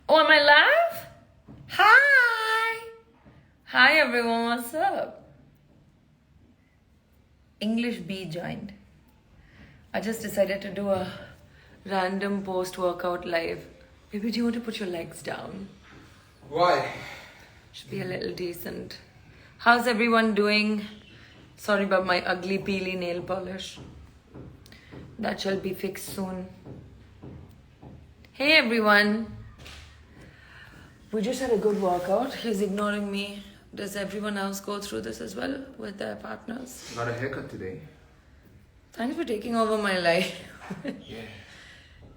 Oh, am I live? Hi! Hi everyone, what's up? English B joined. I just decided to do a random post-workout live. Baby, do you want to put your legs down? Why? Should be a little decent. How's everyone doing? Sorry about my ugly peely nail polish. That shall be fixed soon. Hey everyone. We just had a good workout. He's ignoring me. Does everyone else go through this as well with their partners? Got a haircut today. Thanks for taking over my life. Yeah.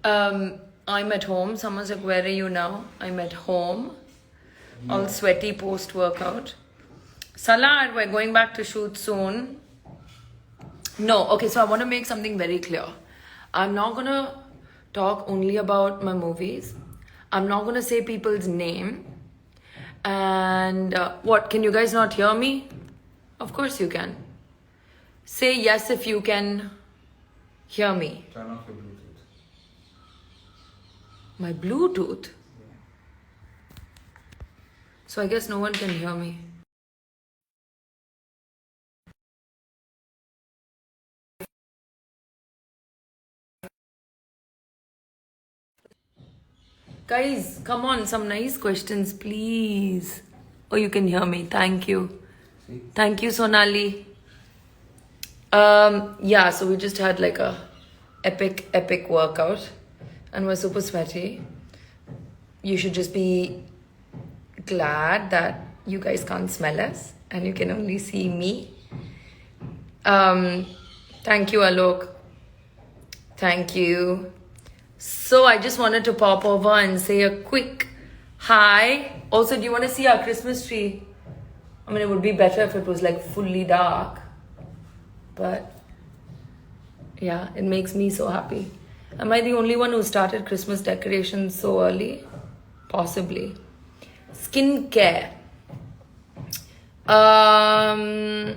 I'm at home. Someone's like, where are you now? I'm at home. All sweaty post-workout. Salar, we're going back to shoot soon. No, okay, so I want to make something very clear. I'm not going to talk only about my movies. I'm not going to say people's name. And what, can you guys not hear me? Of course you can. Say yes if you can hear me. Turn off your Bluetooth. My Bluetooth? So I guess no one can hear me. Guys, come on, some nice questions, please. Oh, you can hear me. Thank you. See? Thank you, Sonali. Yeah, so we just had like a epic workout and we're super sweaty. You should just be glad that you guys can't smell us and you can only see me. Thank you, Alok. Thank you. So I just wanted to pop over and say a quick hi. Also, do you want to see our Christmas tree? I mean, it would be better if it was like fully dark. But yeah, it makes me so happy. Am I the only one who started Christmas decorations so early? Possibly. Skincare. I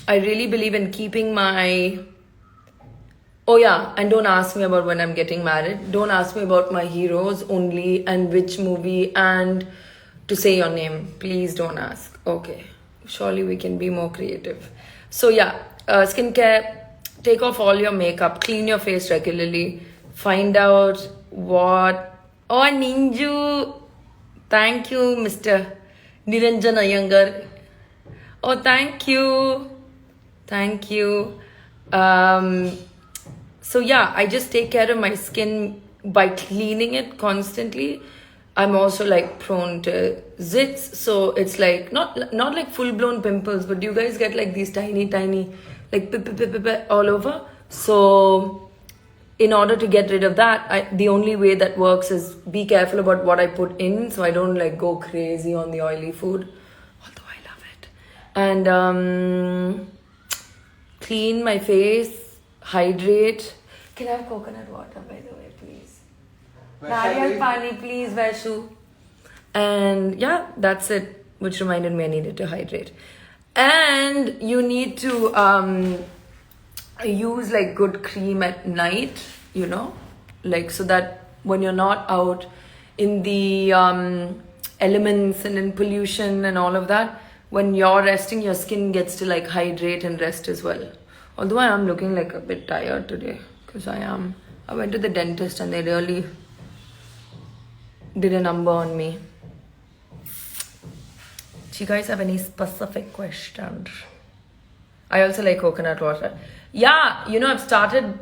really believe in keeping my... Oh yeah, and don't ask me about when I'm getting married. Don't ask me about my heroes only and which movie and to say your name. Please don't ask. Okay. Surely we can be more creative. So yeah, skincare, take off all your makeup, clean your face regularly, find out what... Oh, Ninju! Thank you, Mr. Niranjan Iyengar. Oh, thank you. Thank you. So yeah, I just take care of my skin by cleaning it constantly. I'm also like prone to zits, so it's like not like full blown pimples, but you guys get like these tiny like all over. So in order to get rid of that, the only way that works is be careful about what I put in, so I don't like go crazy on the oily food, although I love it. And clean my face, hydrate. Can I have coconut water, by the way, please? Nariyal pani, please, Vaishu. And yeah, that's it. Which reminded me I needed to hydrate. And you need to use like good cream at night, you know, like so that when you're not out in the elements and in pollution and all of that, when you're resting, your skin gets to like hydrate and rest as well. Although I am looking like a bit tired today because I went to the dentist and they really did a number on me. Do you guys have any specific questions? I also like coconut water. Yeah, you know, I've started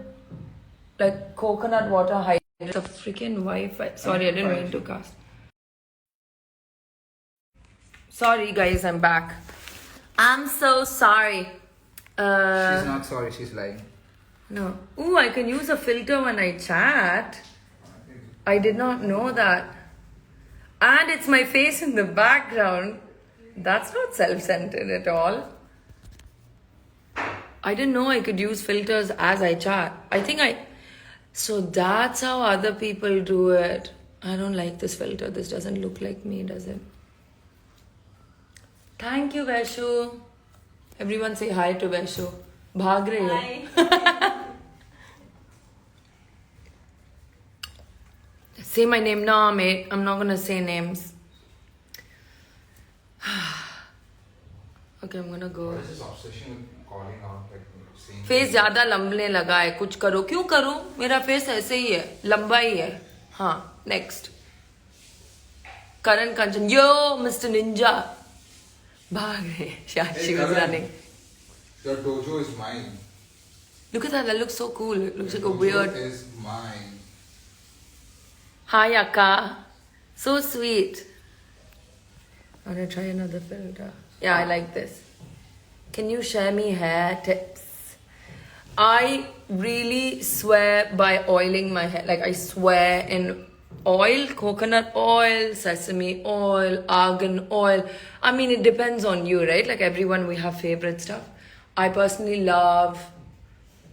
like coconut water hydrate. The freaking Wi-Fi. Sorry, I didn't mean to cast. Sorry, guys, I'm back. I'm so sorry. She's not sorry, she's lying. No. Ooh, I can use a filter when I chat. I did not know that. And it's my face in the background. That's not self-centered at all. I didn't know I could use filters as I chat. So that's how other people do it. I don't like this filter. This doesn't look like me, does it? Thank you, Vaishu. Everyone say hi to Vaishu. Bhag rahe ho. Say my name. Nah, mate. I'm not gonna say names. Okay, I'm gonna go. What is this obsession with calling out, like saying? Face ज्यादा लंबने लगा है. कुछ करो. क्यों करूं? मेरा face ऐसे ही है. लंबा ही है. हाँ. Next. Karan Kanchan. Yo, Mr. Ninja. भाग रहे. Yeah, she was Karan. running. Your dojo is mine. Look at that. That looks so cool. It looks like a Dojo weird. is mine. Hi, Akka. So sweet. I'm gonna try another filter. Yeah, I like this. Can you share me hair tips? I really swear by oiling my hair. Like, I swear in oil, coconut oil, sesame oil, argan oil. I mean, it depends on you, right? Like, everyone, we have favorite stuff. I personally love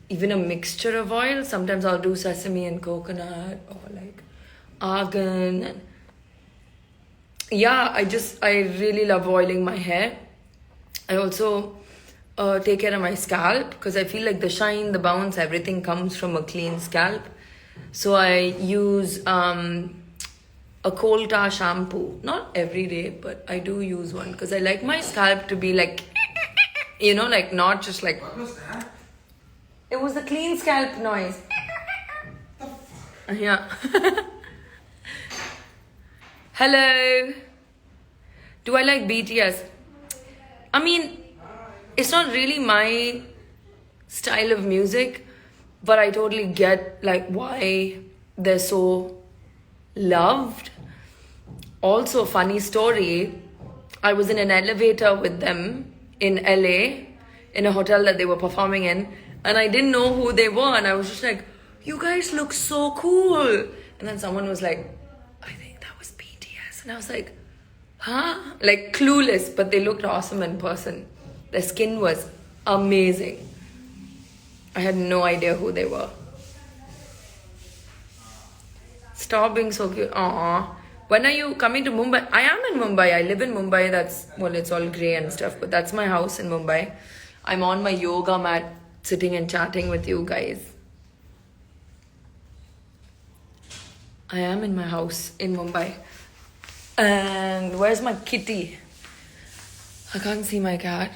even a mixture of oil. Sometimes I'll do sesame and coconut or like argan. And yeah, I really love oiling my hair. I also take care of my scalp because I feel like the shine, the bounce, everything comes from a clean scalp. So I use a coal tar shampoo. Not every day, but I do use one because I like my scalp to be like, you know, like not just like. What was that? It was the clean scalp noise. Yeah. Hello. Do I like BTS? I mean, it's not really my style of music, but I totally get like why they're so loved. Also, funny story, I was in an elevator with them in LA in a hotel that they were performing in, and I didn't know who they were, and I was just like, you guys look so cool. And then someone was like, I think that was BTS. And I was like, huh? Like clueless, but they looked awesome in person. Their skin was amazing. I had no idea who they were. Stop being so cute. Aww. When are you coming to Mumbai? I am in Mumbai. I live in Mumbai. It's all grey and stuff, but that's my house in Mumbai. I'm on my yoga mat sitting and chatting with you guys. I am in my house in Mumbai. And where's my kitty? I can't see my cat.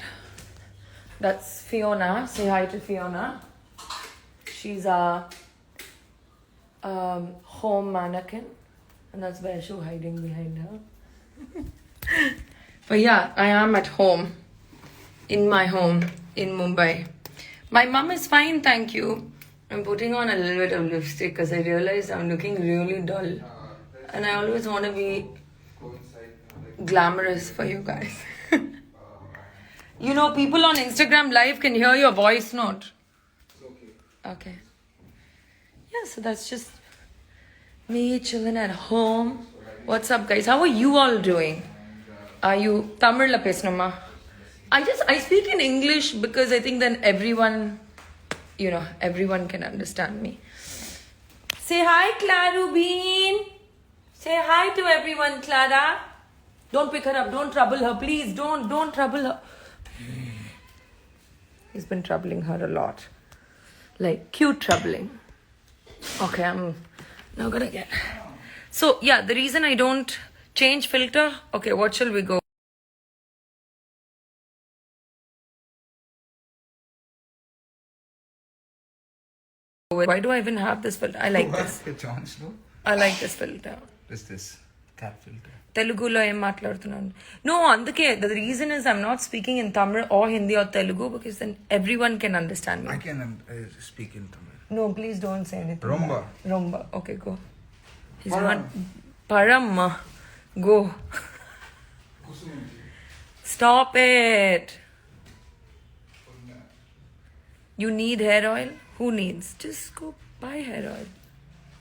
That's Fiona. Say hi to Fiona. She's a home mannequin. And that's Vaishu hiding behind her. But yeah, I am at home. In my home in Mumbai. My mom is fine, thank you. I'm putting on a little bit of lipstick because I realized I'm looking really dull. And I always want to be glamorous for you guys. You know, people on Instagram Live can hear your voice note. Okay. Yeah, so that's just me chilling at home. What's up, guys? How are you all doing? Are you Tamil la pesnuma? I speak in English because I think then everyone can understand me. Say hi, Clara Bean. Say hi to everyone, Clara. Don't pick her up. Don't trouble her. Please, don't trouble her. He's been troubling her a lot. Like, cute troubling. Okay, I'm now gonna get... So, yeah, the reason I don't change filter... Okay, what shall we go? Why do I even have this filter? I like this. Jon Snow? I like this filter. What's this? Cap filter. Telugulo em maatladutunanu. No, అందుకే the reason is I'm not speaking in Tamil or Hindi or Telugu because then everyone can understand me. I can speak in Tamil. No, please don't say anything. Romba. Romba. Okay, go. He's not... Paramma. Go. Stop it. You need hair oil? Who needs? Just go buy hair oil.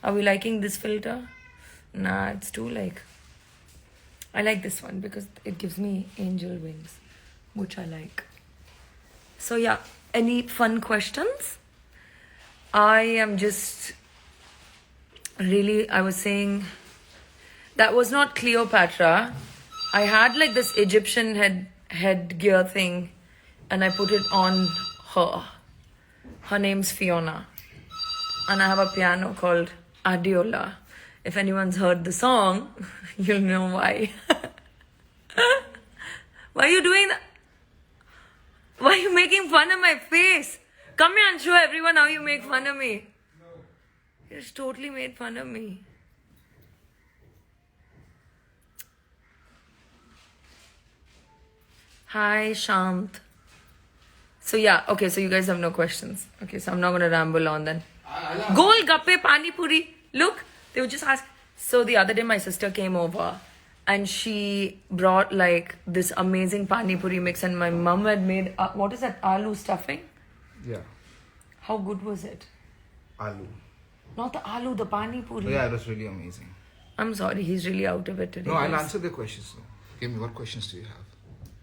Are we liking this filter? Nah, it's too like... I like this one because it gives me angel wings, which I like. So yeah, any fun questions? I am just really, I was saying, that was not Cleopatra. I had like this Egyptian headgear thing and I put it on her. Her name's Fiona. And I have a piano called Adiola. If anyone's heard the song, you'll know why. Why are you doing that? Why are you making fun of my face? Come here and show everyone how you make fun of me. You just totally made fun of me. Hi, Shant. So yeah, okay, so you guys have no questions. Okay, so I'm not gonna ramble on then. Gol gappe pani puri. Look, they would just ask. So the other day my sister came over and she brought like this amazing pani puri mix and my mum had made, what is that, aloo stuffing? Yeah. How good was it? Aloo. Not the aloo, the pani Oh, puri. yeah, it was really amazing. I'm sorry, he's really out of it today. No, I'll guys. answer the questions. Give me, what questions do you have?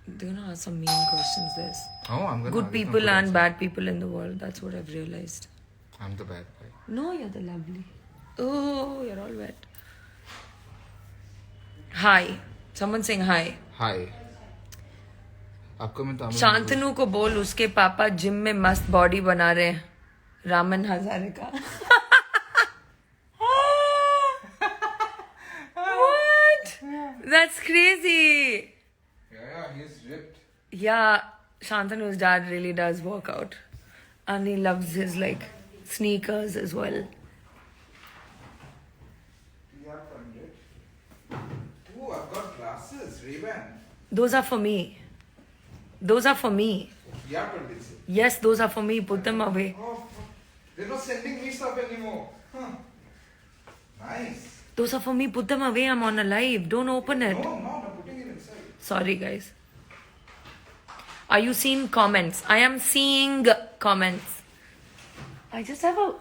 They're gonna ask some mean questions. There's Oh, I'm gonna good ask people them. and bad people in the world. That's what I've realized. I'm the bad guy. No, you're the lovely. Oh, you're all wet. Hi. Someone saying hi. Hi. आपको मैं तमिल शांतनु को बोल उसके पापा gym में मस्त body बना रहे हैं रामन हजारे का What? That's crazy. Yeah, he's ripped. Yeah, Shantanu's dad really does work out. And he loves his like sneakers as well. Yeah, Pandit. Oh, I've got glasses. Ray-Ban. Those are for me. Those are for me. Yeah, Pandit. Yes, those are for me. Put them away. Oh, they're not sending me stuff anymore. Huh. Nice. Those are for me. Put them away. I'm on a live. Don't open it. No, I'm not. I'm putting it inside. Sorry, guys. Are you seeing comments? I am seeing comments. I just have a...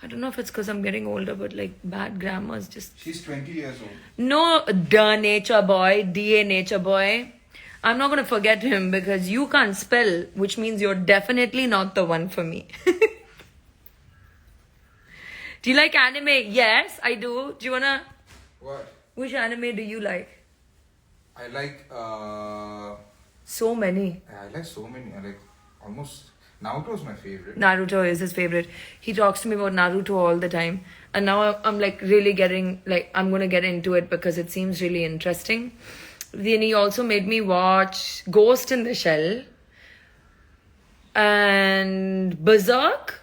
I don't know if it's because I'm getting older, but like bad grammar is just... She's 20 years old. No, duh, nature boy. DA nature boy. I'm not going to forget him because you can't spell, which means you're definitely not the one for me. Do you like anime? Yes, I do. Do you wanna... What? Which anime do you like? I like, So many. I like so many. I like almost... Naruto is my favorite. Naruto is his favorite. He talks to me about Naruto all the time. And now I'm like really getting, like, I'm gonna get into it because it seems really interesting. Then he also made me watch Ghost in the Shell and Berserk.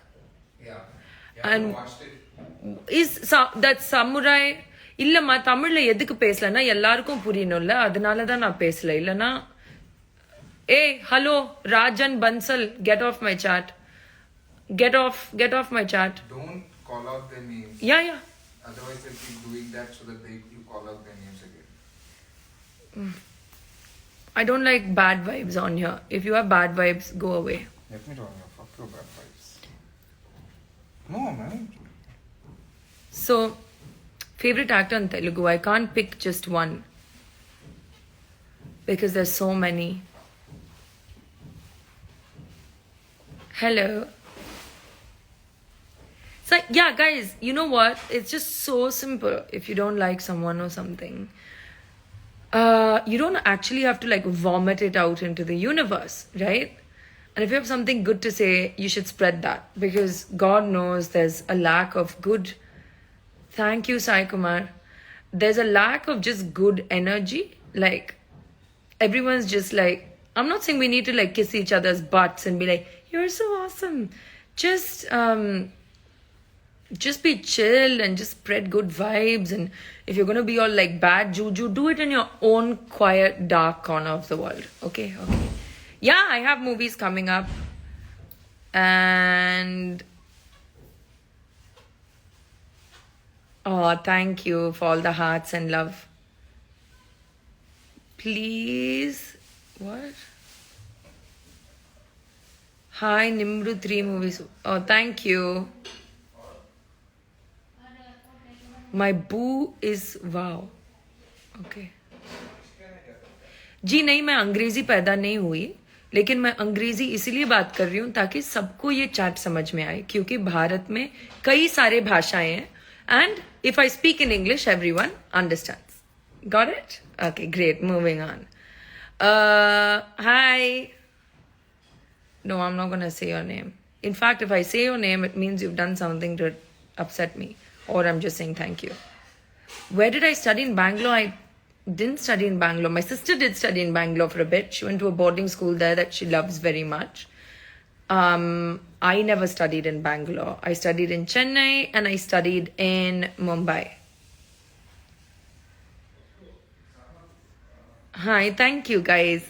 Yeah. And- I watched it. That samurai இல்லம்மா தமிழ்ல எதுக்கு பேசலன்னா எல்லாருக்கும் புரியணும்ல அதனாலதான் நான் பேசல இல்லனா ஏய் hello Rajan Bansal get off my chat get off my chat Don't call out their names. yeah Otherwise, they'll keep doing that so that you call out their names again. I don't like bad vibes on here. If you have bad vibes, go away. Let me tell you, fuck your bad vibes. No, man. So, favorite actor in Telugu, I can't pick just one because there's so many. Hello. So, yeah, guys, you know what? It's just so simple. If you don't like someone or something, you don't actually have to like vomit it out into the universe, right? And if you have something good to say, you should spread that because God knows there's a lack of good. Thank you, Sai Kumar. There's a lack of just good energy. Like, everyone's just like, I'm not saying we need to like kiss each other's butts and be like, you're so awesome. Just be chill and just spread good vibes. And if you're going to be all like bad juju, do it in your own quiet, dark corner of the world. Okay. Yeah, I have movies coming up. And... Oh, thank you for all the hearts and love. Please. What? Hi, Nimru 3 movies. Oh, thank you. My boo is wow. Okay. जी नहीं, मैं अंग्रेजी पैदा नहीं हुई, लेकिन मैं अंग्रेजी इसलिए बात कर रही हूँ ताकि सबको ये चैट समझ में आए, क्योंकि भारत में कई सारे भाषाएं हैं. And if I speak in English, everyone understands. Got it? Okay, great. Moving on. Hi. No, I'm not going to say your name. In fact, if I say your name, it means you've done something to upset me. or I'm just saying thank you. Where did I study in Bangalore? I didn't study in Bangalore. My sister did study in Bangalore for a bit. She went to a boarding school there that she loves very much. I never studied in Bangalore. I studied in Chennai and I studied in Mumbai. Hi, thank you guys.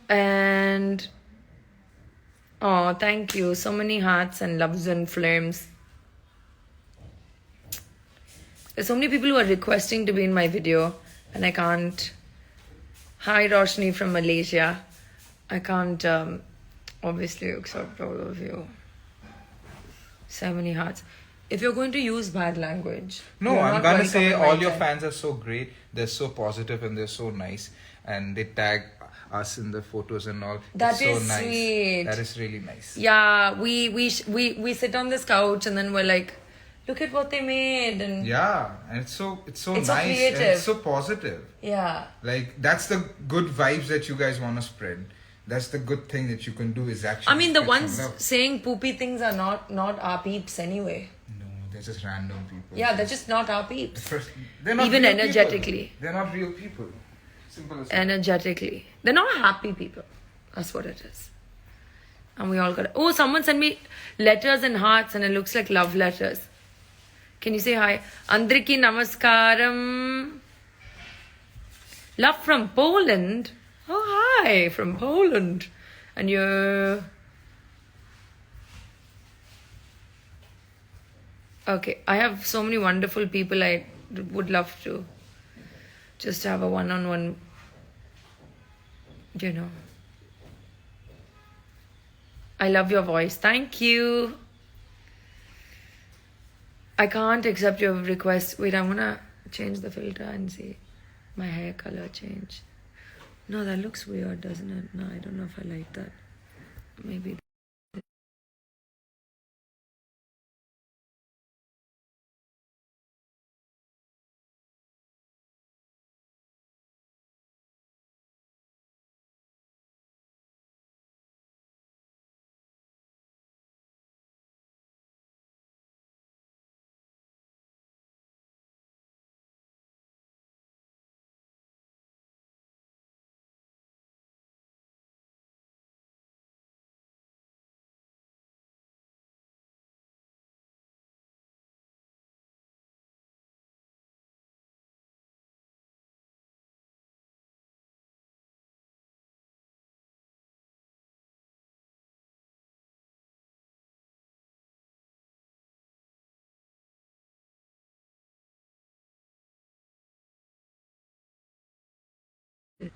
And oh, thank you. So many hearts and loves and flames. There's so many people who are requesting to be in my video and I can't. Hi, Roshni from Malaysia. I can't obviously accept all of you. So many hearts. If you're going to use bad language, No, you're I'm not gonna welcome say in my all your channel. fans are so great. They're so positive and they're so nice, and they tag us in the photos and all. That It's so is nice. sweet. That is really nice. Yeah, we sit on this couch and then we're like, look at what they made, and Yeah, and it's so It's so nice and creative. it's so positive. yeah. Like that's the good vibes that you guys want to spread. That's the good thing that you can do is actually. I mean, the spread some ones love. saying poopy things are not our peeps anyway. No, they're just random people. Yeah, they're just not our peeps. First, they're not Even real energetically. People. They're not real people. Simple as that. Energetically, they're not happy people. That's what it is. And we all got. Oh, someone sent me letters and hearts, and it looks like love letters. Can you say hi? Andriki namaskaram. Love from Poland. Oh, hi from Poland. And you're. Okay, I have so many wonderful people I would love to just have a one-on-one, you know. I love your voice. Thank you. I can't accept your request. Wait, I'm gonna change the filter and see my hair color change. No, that looks weird, doesn't it? No, I don't know if I like that. Maybe.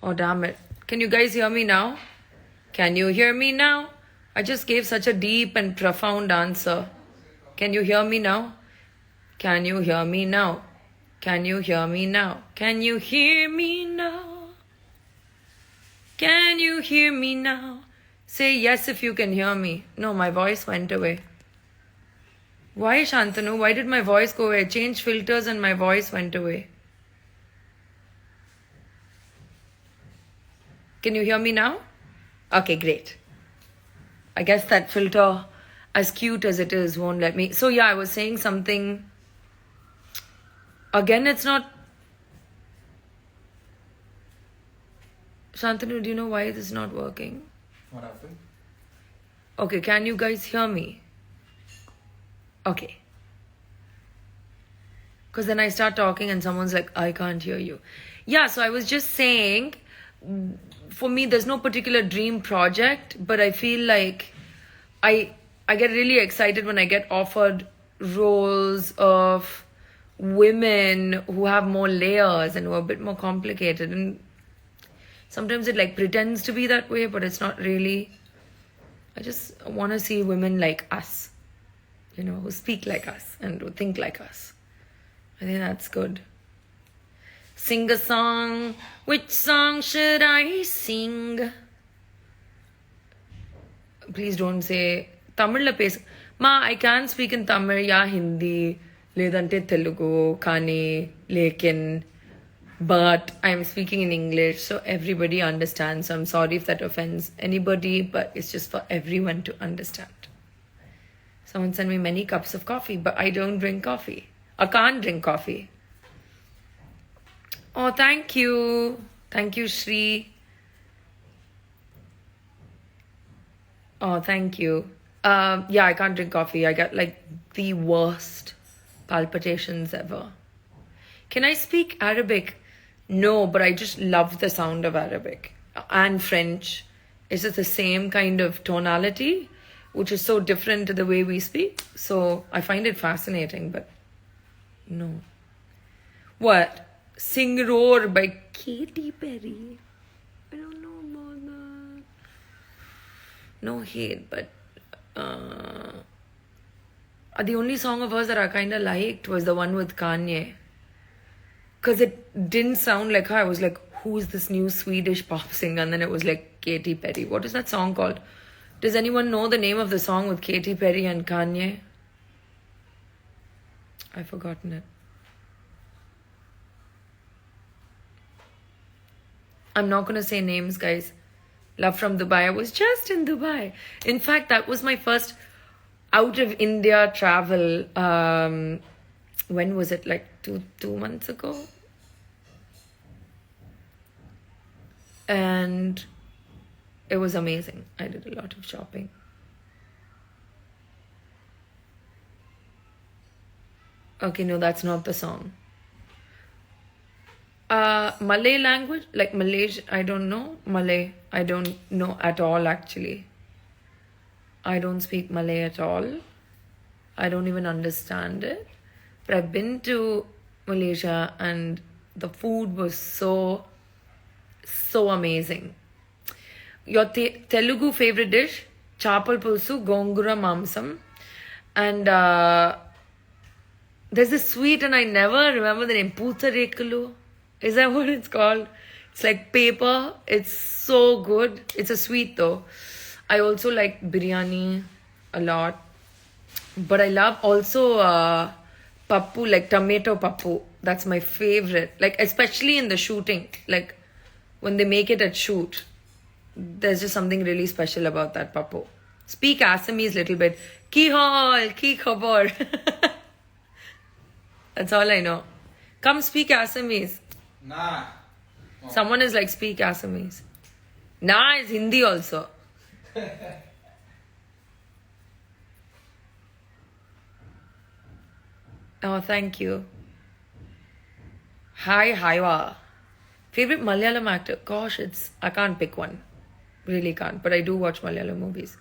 Oh, damn it. Can you guys hear me now? Can you hear me now? I just gave such a deep and profound answer. Can you hear me now? Can you hear me now? Can you hear me now? Can you hear me now? Can you hear me now? Say yes if you can hear me. No, my voice went away. Why, Shantanu? Why did my voice go away? I changed filters and my voice went away. Can you hear me now? Okay, great. I guess that filter, as cute as it is, won't let me. So yeah, I was saying something. Again, it's not. Shantanu, do you know why this is not working? What happened? Okay, can you guys hear me? Okay. Because then I start talking and someone's like, I can't hear you. Yeah, so I was just saying, for me, there's no particular dream project, but I feel like I get really excited when I get offered roles of women who have more layers and who are a bit more complicated. And sometimes it like pretends to be that way, but it's not really. I just want to see women like us, you know, who speak like us and who think like us. I think that's good. Sing a song. Which song should I sing? Please don't say Tamil la pes. Ma, I can speak in Tamil ya Hindi, ledante Telugu, kani, lekin. But I'm speaking in English, so everybody understands. So I'm sorry if that offends anybody, but it's just for everyone to understand. Someone sent me many cups of coffee, but I don't drink coffee. I can't drink coffee. Oh, thank you. Thank you, Shri. Oh, thank you. Yeah, I can't drink coffee. I get like the worst palpitations ever. Can I speak Arabic? No, but I just love the sound of Arabic and French. It's just the same kind of tonality, which is so different to the way we speak. So I find it fascinating, but no. What? Sing Roar by Katy Perry. I don't know about that. No hate, but the only song of hers that I kind of liked was the one with Kanye. Because it didn't sound like her. I was like, who's this new Swedish pop singer? And then it was like Katy Perry. What is that song called? Does anyone know the name of the song with Katy Perry and Kanye? I've forgotten it. I'm not going to say names, guys. Love from Dubai. I was just in Dubai. In fact, that was my first out of India travel. When was it? Like two months ago? And it was amazing. I did a lot of shopping. Okay, no, that's not the song. Malay language, like Malaysian, I don't know. Malay, I don't know at all actually. I don't speak Malay at all. I don't even understand it. But I've been to Malaysia and the food was so amazing. Your Telugu favorite dish? Chapal pulsu, gongura mamsam. And there's this sweet and I never remember the name. Pootarekalu. Is that what it's called? It's like paper. It's so good. It's a sweet though. I also like biryani a lot. But I love also pappu, like tomato pappu. That's my favorite. Like especially in the shooting. Like when they make it at shoot. There's just something really special about that pappu. Speak Assamese little bit. Ki hal, ki khabar. That's all I know. Come speak Assamese. Nah. Someone is like, speak Assamese. Nah is Hindi also. Oh, thank you. Hi, Haiwa. Favorite Malayalam actor? Gosh, I can't pick one. Really can't. But I do watch Malayalam movies.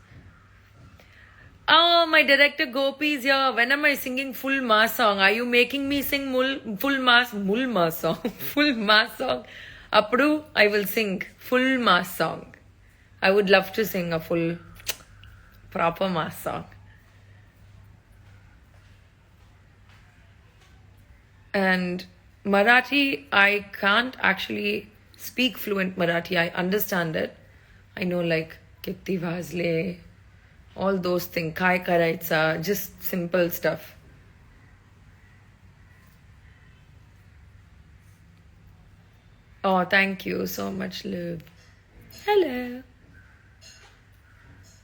Oh, my director Gopi is here. When am I singing full mass song? Are you making me sing full mass song? Full mass song. Appudu, I will sing full mass song. I would love to sing a full, proper mass song. And Marathi, I can't actually speak fluent Marathi. I understand it. I know like Kitti Vazle, all those things, Kai Karaitsa, just simple stuff. Oh, thank you so much, Liv. Hello.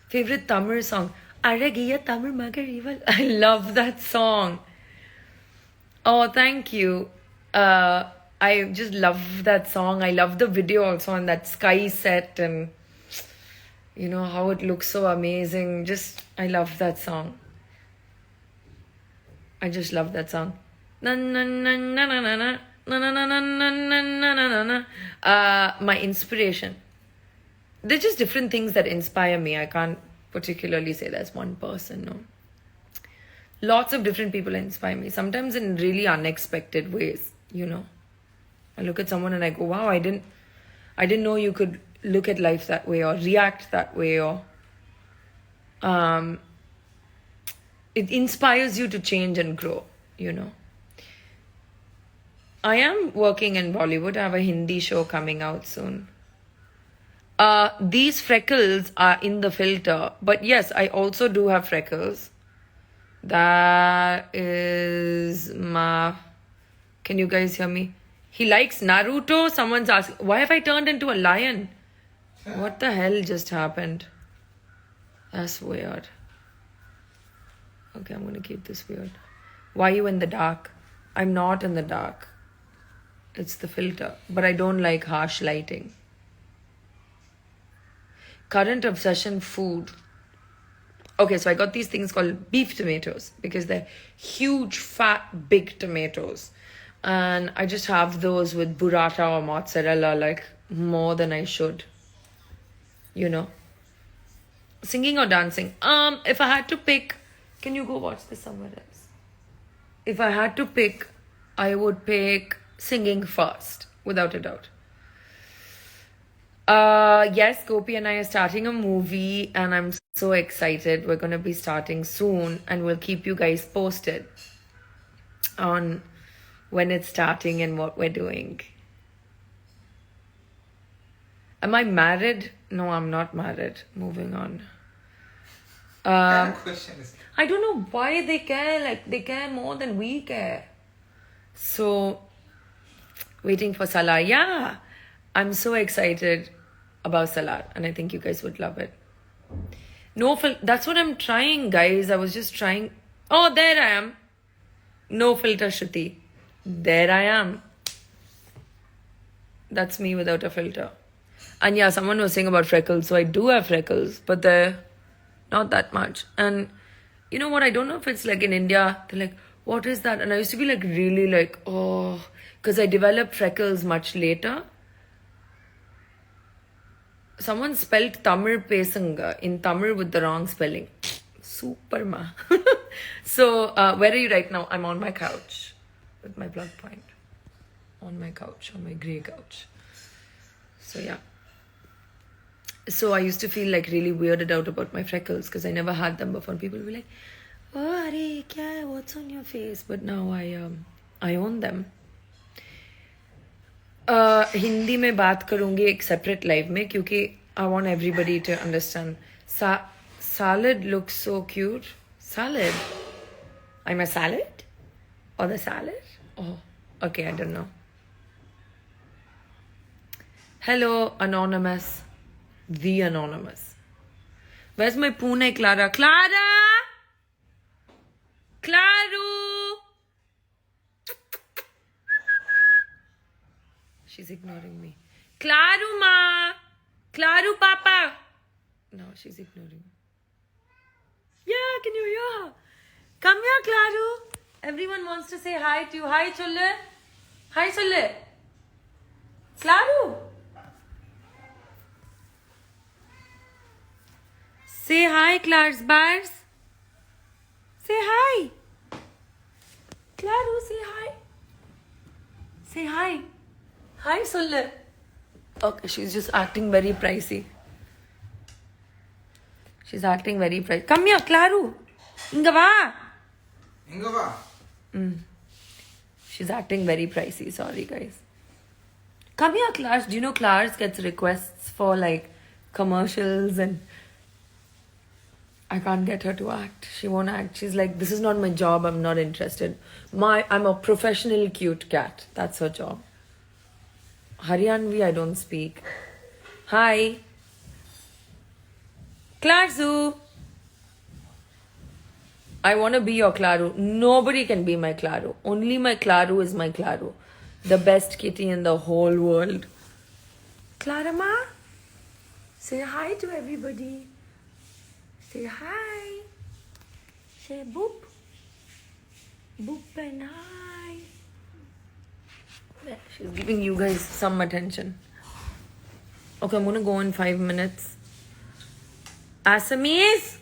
Favorite Tamil song? Aragiya Tamil Magarival. I love that song. Oh, thank you. I just love that song. I love the video also on that sky set and you know how it looks so amazing. I love that song. I just love that song. My inspiration. They're just different things that inspire me. I can't particularly say there's one person, no. Lots of different people inspire me. Sometimes in really unexpected ways, you know. I look at someone and I go, wow, I didn't know you could look at life that way or react that way or it inspires you to change and grow, you know. I am working in Bollywood. I have a Hindi show coming out soon. These freckles are in the filter. But yes, I also do have freckles. That is my... Can you guys hear me? He likes Naruto. Someone's asking, why have I turned into a lion? What the hell just happened? That's weird. Okay, I'm gonna keep this weird. Why are you in the dark? I'm not in the dark. It's the filter. But I don't like harsh lighting. Current obsession food. Okay, so I got these things called beef tomatoes because they're huge, fat, big tomatoes. And I just have those with burrata or mozzarella, like more than I should. You know? Singing or dancing? If I had to pick, can you go watch this somewhere else? If I had to pick, I would pick singing first, without a doubt. Yes, Gopi and I are starting a movie and I'm so excited. We're gonna be starting soon and we'll keep you guys posted on when it's starting and what we're doing. Am I married? No, I'm not married. Moving on. Question is, I don't know why they care. Like, they care more than we care. So, waiting for Salar. Yeah, I'm so excited about Salar, and I think you guys would love it. No, that's what I'm trying, guys. I was just trying. Oh, there I am. No filter, Shruti. There I am. That's me without a filter. And yeah, someone was saying about freckles. So I do have freckles, but they're not that much. And you know what? I don't know if it's like in India, they're like, what is that? And I used to be like really like, oh, because I developed freckles much later. Someone spelled Tamil pesanga in Tamil with the wrong spelling. Super ma. So, where are you right now? I'm on my couch with my plug point. On my couch, on my grey couch. So, yeah. So, I used to feel like really weirded out about my freckles because I never had them before. People would be like, oh, Are, kya, what's on your face? But now I own them. Hindi में बात करूंगी एक separate live में क्योंकि I want everybody to understand salad looks so cute. Salad? I'm a salad? Or the salad? Oh, okay, I don't know. Hello, Anonymous. The Anonymous. Where's my Pune Clara? Clara! Claru! She's ignoring me. Claru ma! Claru papa! No, she's ignoring me. Yeah, can you hear her? Come here, Claru. Everyone wants to say hi to you. Hi, Chulle. Hi, Chulle. Claru. Say hi, Clars Bars. Say hi. Claru, say hi. Say hi. Hi, Sulle. Okay, she's just acting very pricey. She's acting very pricey. Come here, Claru. Inga va. Inga va. She's acting very pricey. Sorry, guys. Come here, Clars. Do you know Clars gets requests for like commercials and I can't get her to act. She won't act. She's like, this is not my job. I'm not interested. I'm a professional cute cat. That's her job. Haryanvi, I don't speak. Hi. Clarzu. I want to be your Claru. Nobody can be my Claru. Only my Claru is my Claru. The best kitty in the whole world. Clarama, say hi to everybody. Say hi. Say boop. Boop and hi. She's giving you guys some attention. Okay, I'm gonna go in 5 minutes. Assamese?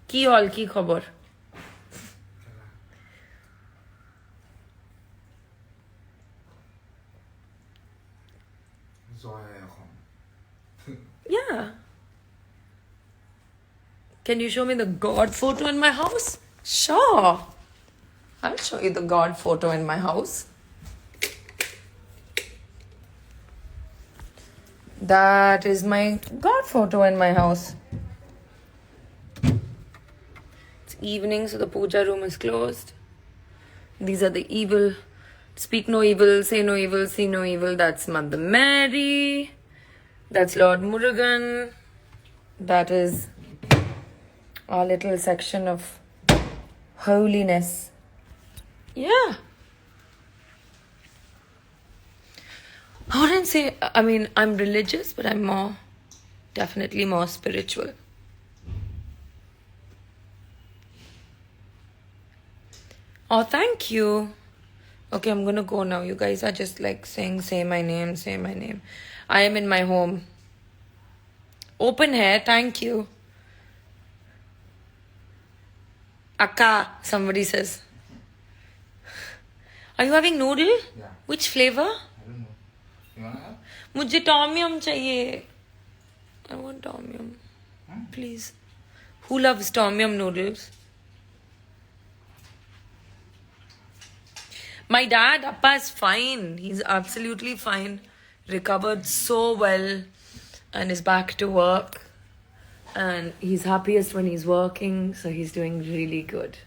Ki hol ki khabar? Yeah. Can you show me the God photo in my house? Sure. I'll show you the God photo in my house. That is my God photo in my house. It's evening, so the puja room is closed. These are the evil. Speak no evil, say no evil, see no evil. That's Mother Mary. That's Lord Murugan. That is our little section of Holiness. Yeah. I wouldn't say, I mean, I'm religious, but I'm definitely more spiritual. Oh, thank you. Okay, I'm gonna go now. You guys are just like saying, say my name, say my name. I am in my home. Open hair, thank you. Akka, somebody says. Are you having noodle? Yeah. Which flavor? I don't know. You wanna have? मुझे tom yum चाहिए. I want tom yum. Please. Who loves tom yum noodles? My dad, Appa, is fine. He's absolutely fine. Recovered so well and is back to work. And he's happiest when he's working, so he's doing really good.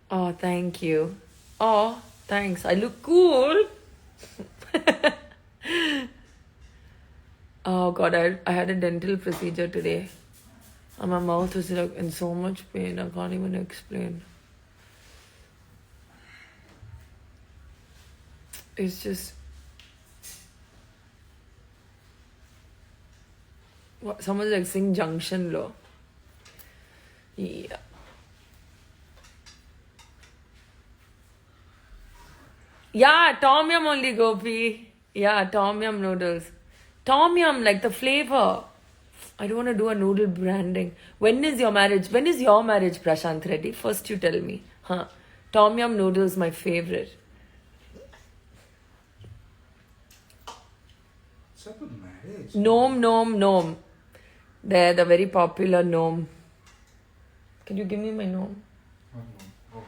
Oh, thank you. Oh, thanks. I look cool. Oh God, I had a dental procedure today. And my mouth was like in so much pain, I can't even explain. It's just... What, someone's like sing Junction Law. Yeah. Yeah, Tom Yum only, Gopi. Yeah, Tom Yum noodles. Tom Yum, like the flavor. I don't want to do a noodle branding. When is your marriage? When is your marriage, Prashant Reddy? First you tell me. Huh? Tom Yum noodles, my favorite. What's up with marriage? Gnome. They're the very popular gnome. Can you give me my gnome? What no? Oh.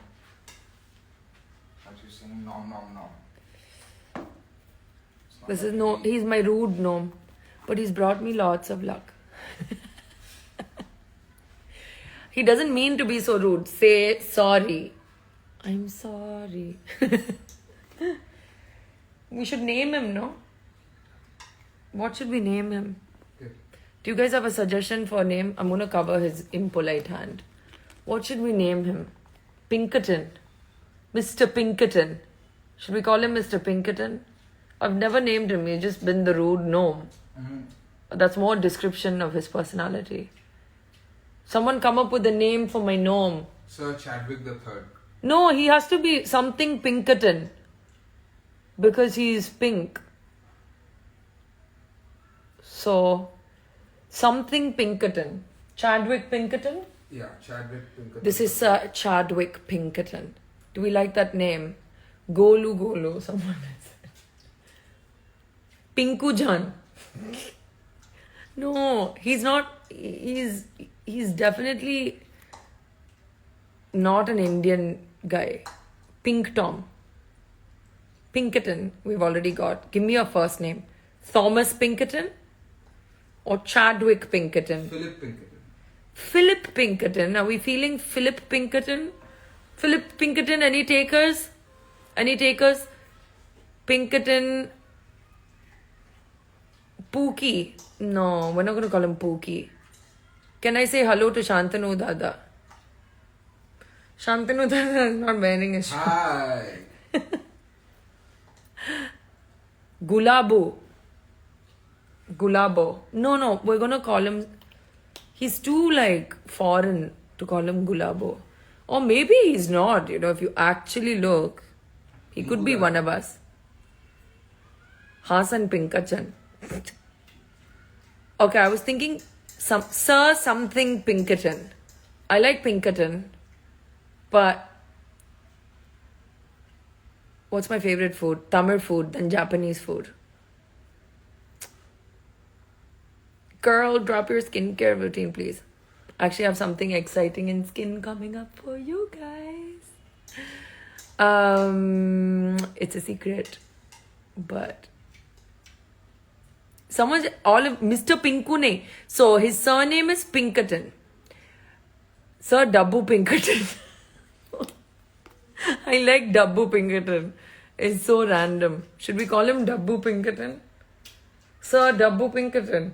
As you saying nom. It's not This that is no. easy. He's my rude gnome, but he's brought me lots of luck. He doesn't mean to be so rude. Say sorry. I'm sorry. We should name him, no? What should we name him? Okay. Do you guys have a suggestion for a name? I'm gonna cover his impolite hand. What should we name him? Pinkerton. Mr. Pinkerton. Should we call him Mr. Pinkerton? I've never named him. He's just been the rude gnome. That's more description of his personality. Someone come up with a name for my gnome. Sir Chadwick the Third. No, he has to be something Pinkerton. Because he's pink. So, something Pinkerton. Chadwick Pinkerton? Yeah, Chadwick Pinkerton. This is Chadwick Pinkerton. Do we like that name? Golu, someone said. Pinku Jan. No, he's not. He's definitely not an Indian guy. Pink Tom. Pinkerton, we've already got. Give me your first name. Thomas Pinkerton or Chadwick Pinkerton? Philip Pinkerton. Philip Pinkerton. Are we feeling Philip Pinkerton? Philip Pinkerton, any takers? Any takers? Pinkerton. Pookie. No, we're not going to call him Pookie. Can I say hello to Shantanu Dada? Shantanu Dada is not wearing a shirt. Hi. Gulabo. No, we're going to call him... He's too like foreign to call him Gulabo. Or maybe he's not, if you actually look. He could be one of us. Hasan Pinkachan. Okay, I was thinking Sir something Pinkerton. I like Pinkerton. But what's my favorite food? Tamil food, then Japanese food. Girl, drop your skincare routine, please. Actually, I have something exciting in skin coming up for you guys. It's a secret. But Mr. Pinkune. So his surname is Pinkerton. Sir Dabbu Pinkerton. I like Dabbu Pinkerton. It's so random. Should we call him Dabbu Pinkerton? Sir Dabbu Pinkerton.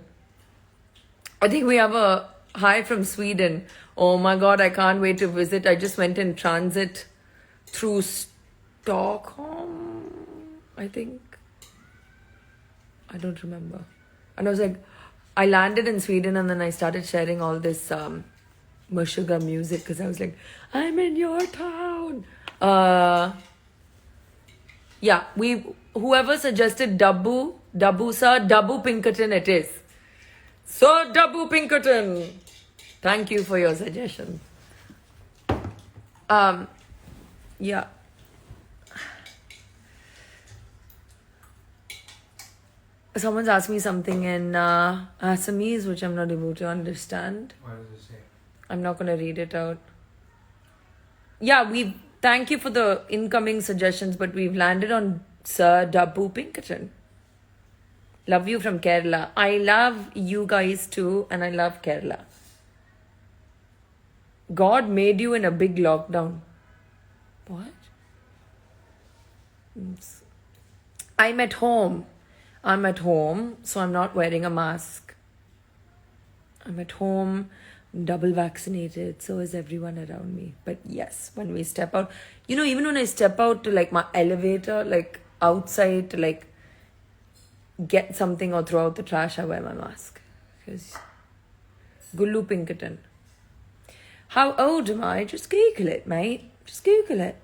I think we have a Hi from Sweden. Oh my god, I can't wait to visit. I just went in transit through Stockholm, I think. I don't remember. And I was like, I landed in Sweden and then I started sharing all this Meshuggah music because I was like, I'm in your town. Yeah, whoever suggested Dabbu sir, Dabbu Pinkerton it is. So Dabbu Pinkerton, thank you for your suggestion. Yeah. Someone's asked me something in Assamese, which I'm not able to understand. What does it say? I'm not going to read it out. Yeah, thank you for the incoming suggestions, but we've landed on Sir Dabbu Pinkerton. Love you from Kerala. I love you guys too, and I love Kerala. God made you in a big lockdown. What? I'm at home, so I'm not wearing a mask. I'm at home, double vaccinated, so is everyone around me. But yes, when we step out, even when I step out to like my elevator, like outside to like get something or throw out the trash, I wear my mask. Because Gullu Pinkerton. How old am I? Just Google it, mate. Just Google it.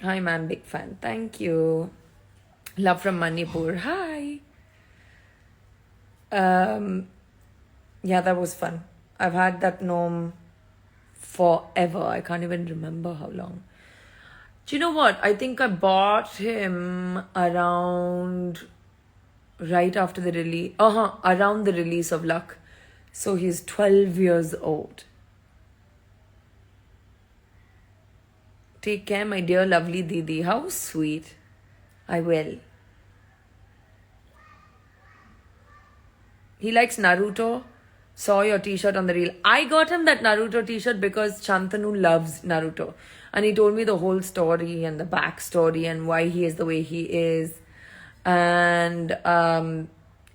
Hi, man. Big fan. Thank you. Love from Manipur. Hi. Yeah, that was fun. I've had that gnome forever. I can't even remember how long. Do you know what? I think I bought him around right after the release. Around the release of Luck. So he's 12 years old. Take care, my dear lovely Didi. How sweet. I will. He likes Naruto. Saw your t-shirt on the reel. I got him that Naruto t-shirt because Shantanu loves Naruto. And he told me the whole story and the backstory and why he is the way he is. And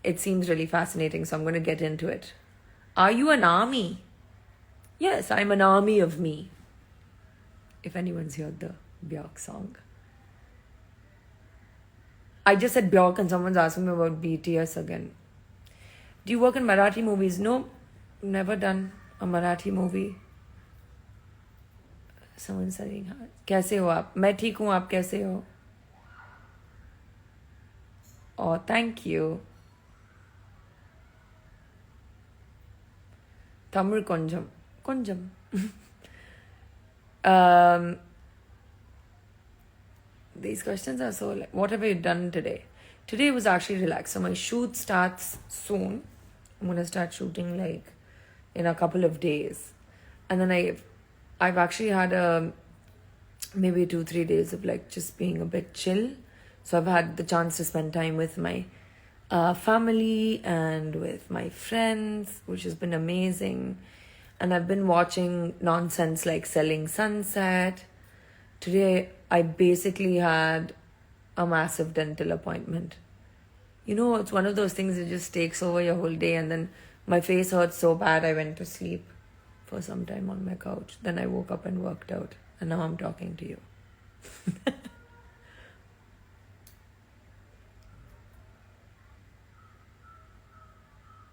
it seems really fascinating, so I'm going to get into it. Are you an army? Yes, I'm an army of me. If anyone's heard the Björk song. I just said Björk and someone's asking me about BTS again. Do you work in Marathi movies? No, never done a Marathi movie. Someone's saying, कैसे हो आप? मैं ठीक हूँ, आप कैसे हो? Oh, thank you. Tamil konjam. These questions are so like, what have you done today? Today was actually relaxed. So my shoot starts soon. I'm going to start shooting like in a couple of days. And then I've actually had maybe 2-3 days of like just being a bit chill. So I've had the chance to spend time with my family and with my friends, which has been amazing. And I've been watching nonsense like Selling Sunset. Today, I basically had a massive dental appointment. It's one of those things that just takes over your whole day. And then my face hurt so bad, I went to sleep for some time on my couch. Then I woke up and worked out. And now I'm talking to you.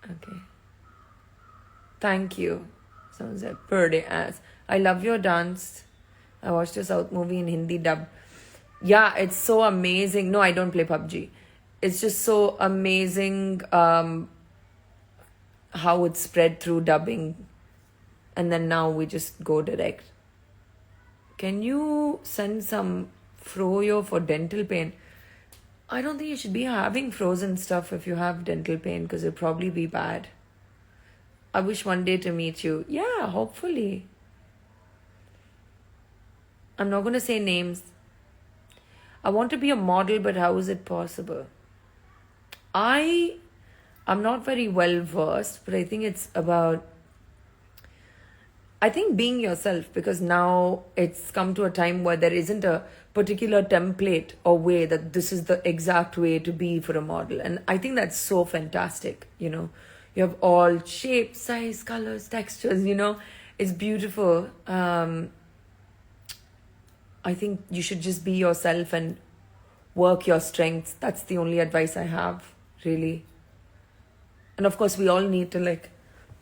Okay. Thank you. Someone said, per day ass. I love your dance. I watched a South movie in Hindi dub. Yeah, it's so amazing. No, I don't play PUBG. It's just so amazing how it spread through dubbing. And then now we just go direct. Can you send some Froyo for dental pain? I don't think you should be having frozen stuff if you have dental pain because it'll probably be bad. I wish one day to meet you. Yeah, hopefully. I'm not going to say names. I want to be a model, but how is it possible? I'm not very well versed, but I think it's about being yourself, because now it's come to a time where there isn't a particular template or way that this is the exact way to be for a model. And I think that's so fantastic, You have all shapes, size, colors, textures, you know. It's beautiful. I think you should just be yourself and work your strengths. That's the only advice I have, really. And of course, we all need to like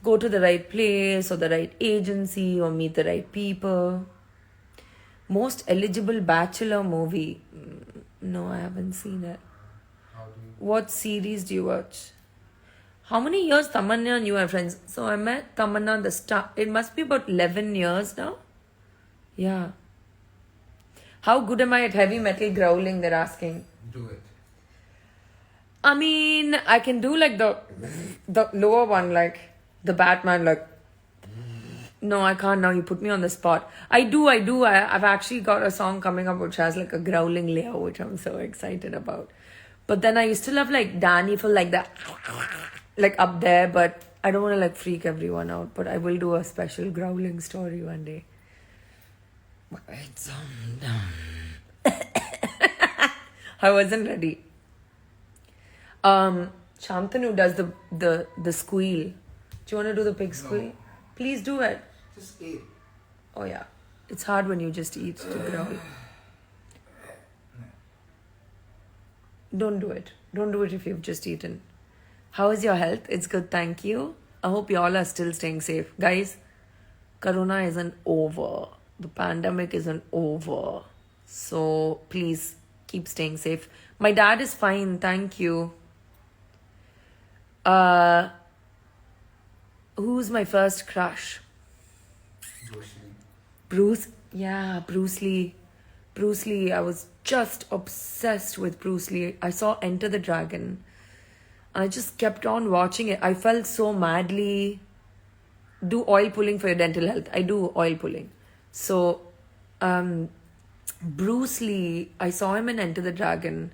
go to the right place or the right agency or meet the right people. Most eligible bachelor movie. No, I haven't seen it. How do you? What series do you watch? How many years Tamanna and you are friends? So I met Tamanna at the start. It must be about 11 years now. Yeah. How good am I at heavy metal growling? They're asking. Do it. I mean, I can do like the lower one, like the Batman, like. No, I can't now. You put me on the spot. I do. I've actually got a song coming up which has like a growling layer, which I'm so excited about. But then I used to love like Danny for like that, like up there. But I don't want to like freak everyone out. But I will do a special growling story one day. It's I wasn't ready. Shantanu does the squeal. Do you want to do the pig squeal? No. Please do it. Just eat. Oh yeah. It's hard when you just eat to growl. Don't do it. Don't do it if you've just eaten. How is your health? It's good, thank you. I hope you all are still staying safe. Guys, Corona isn't over. The pandemic isn't over. So please keep staying safe. My dad is fine, thank you. Who's my first crush? Bruce Lee. Bruce Lee. I was just obsessed with Bruce Lee. I saw Enter the Dragon. I just kept on watching it. I felt so madly. Do oil pulling for your dental health. I do oil pulling. So, Bruce Lee, I saw him in Enter the Dragon.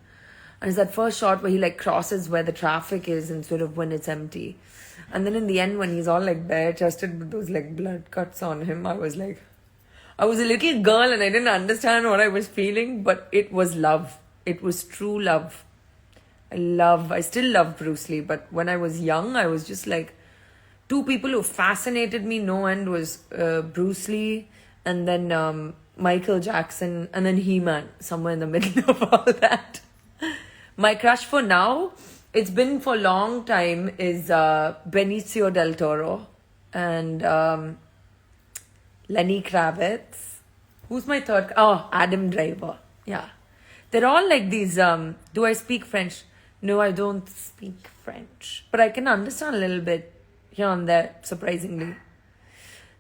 And it's that first shot where he like crosses where the traffic is instead of when it's empty. And then in the end, when he's all like bare chested with those like blood cuts on him, I was a little girl and I didn't understand what I was feeling, but it was love. It was true love. I still love Bruce Lee, but when I was young, I was just like, two people who fascinated me no end was Bruce Lee and then Michael Jackson and then He-Man, somewhere in the middle of all that. My crush for now, it's been for a long time, is Benicio del Toro and Lenny Kravitz. Who's my third? Oh, Adam Driver. Yeah. They're all like these, do I speak French? No, I don't speak French. But I can understand a little bit here and there, surprisingly.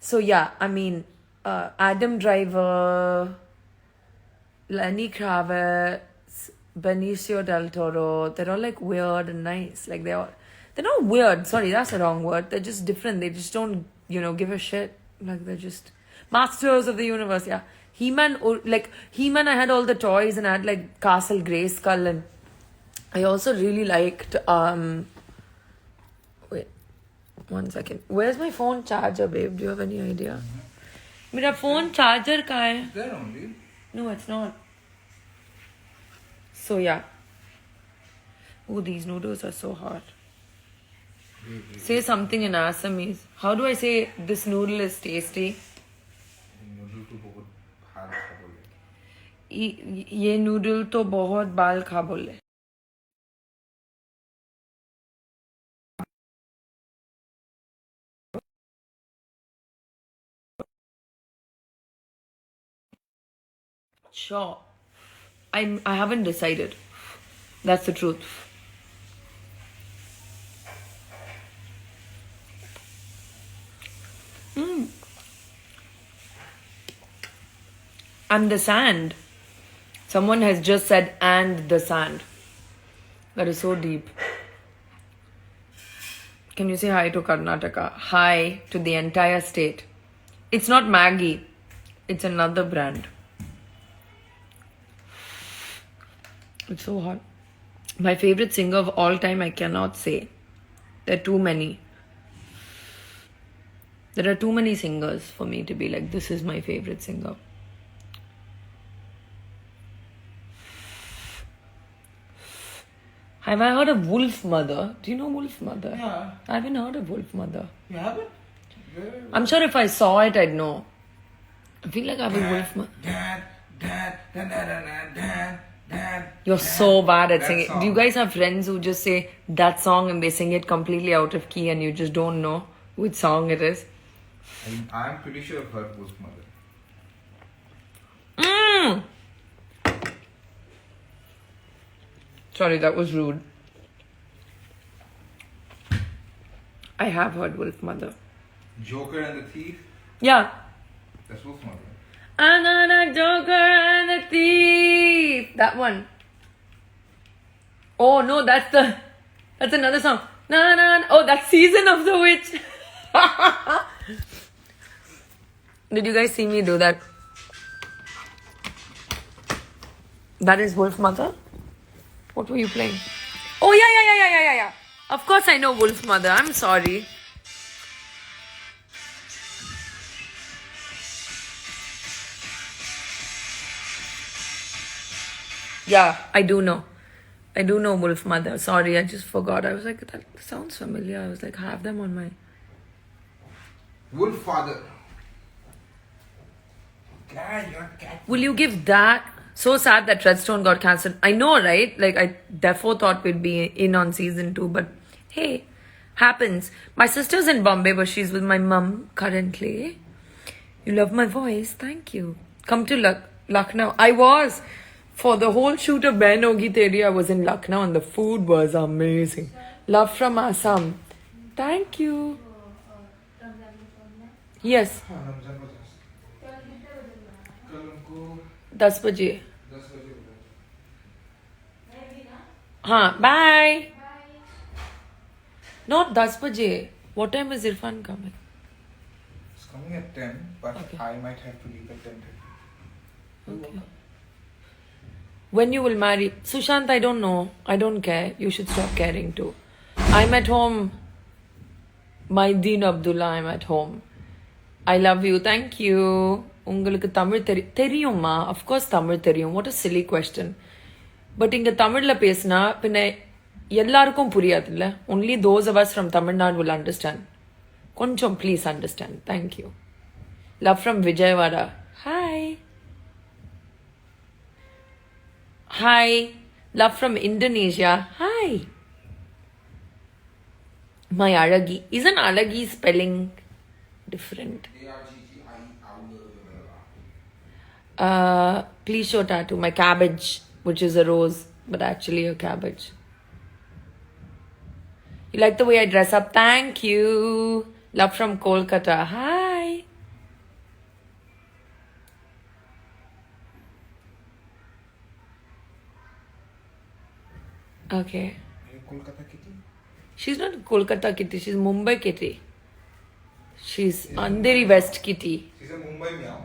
So yeah, I mean, Adam Driver, Lenny Kravitz, Benicio del Toro, they're all like weird and nice. Like they're not weird, sorry, that's the wrong word. They're just different. They just don't, give a shit. Like they're just masters of the universe, yeah. He-Man, I had all the toys and I had like Castle Grayskull and I also really liked, wait, 1 second. Where's my phone charger, babe? Do you have any idea? My phone charger kahan hai? There only. No, it's not. So yeah. Oh, these noodles are so hot. Say something in Assamese. How do I say this noodle is tasty? ये noodle तो बहुत बाल खा बोले. Sure. I haven't decided. That's the truth. And the sand. Someone has just said, and the sand. That is so deep. Can you say hi to Karnataka? Hi to the entire state. It's not Maggie. It's another brand. It's so hot. My favorite singer of all time, I cannot say. There are too many. There are too many singers for me to be like, this is my favorite singer. Have I heard of Wolf Mother? Do you know Wolf Mother? Yeah. I haven't heard of Wolf Mother. You haven't? I'm sure if I saw it, I'd know. I feel like I have a Wolf Mother. You're so bad at That singing. song. Do you guys have friends who just say that song and they sing it completely out of key and you just don't know which song it is? I'm pretty sure I've heard Wolf Mother. Sorry, that was rude. I have heard Wolf Mother. Joker and the Thief? Yeah. That's Wolf Mother. I'm on a Joker and a thief. That one. Oh no, that's another song. Na na. Oh, that's Season of the Witch. Did you guys see me do that? That is Wolf Mother. What were you playing? Oh yeah. Of course I know Wolf Mother. I'm sorry. Yeah, I do know. I do know Wolf Mother. Sorry, I just forgot. I was like, that sounds familiar. I was like, have them on my... Wolf Father. God, you're a cat. Will you give that? So sad that Redstone got cancelled. I know, right? Like, I therefore thought we'd be in on season 2, but hey, happens. My sister's in Bombay, but she's with my mum currently. You love my voice. Thank you. Come to Lucknow. I was. For the whole shoot of Ben Ogi Teri, I was in Lucknow and the food was amazing. Love from Assam. Thank you. Yes. 10 बजे. हाँ, bye. Not 10 बजे. What time is Irfan coming? It's coming at 10, but Okay. I might have to leave at 10:30. Okay. When you will marry? Sushant, I don't know. I don't care. You should stop caring too. I'm at home. My Deen Abdullah, I'm at home. I love you. Thank you. உங்களுக்கு தமிழ் தெரியுமா? Of course Tamil தெரியும். What a silly question. But இங்க தமிழ்ல பேசினா பின்ன எல்லாருக்கும் புரியாதுல்ல. Only those of us from Tamil Nadu will understand. கொஞ்சம் please understand. Thank you. Love from Vijayawada. Hi. Hi. Love from Indonesia. Hi. My Alagi. Isn't Alagi spelling different? Please show tattoo. My cabbage, which is a rose, but actually a cabbage. You like the way I dress up? Thank you. Love from Kolkata. Hi. Okay. Are you Kolkata kitty? She's not Kolkata kitty. She's Mumbai kitty. She's Andheri West kitty. She's a Mumbai meow.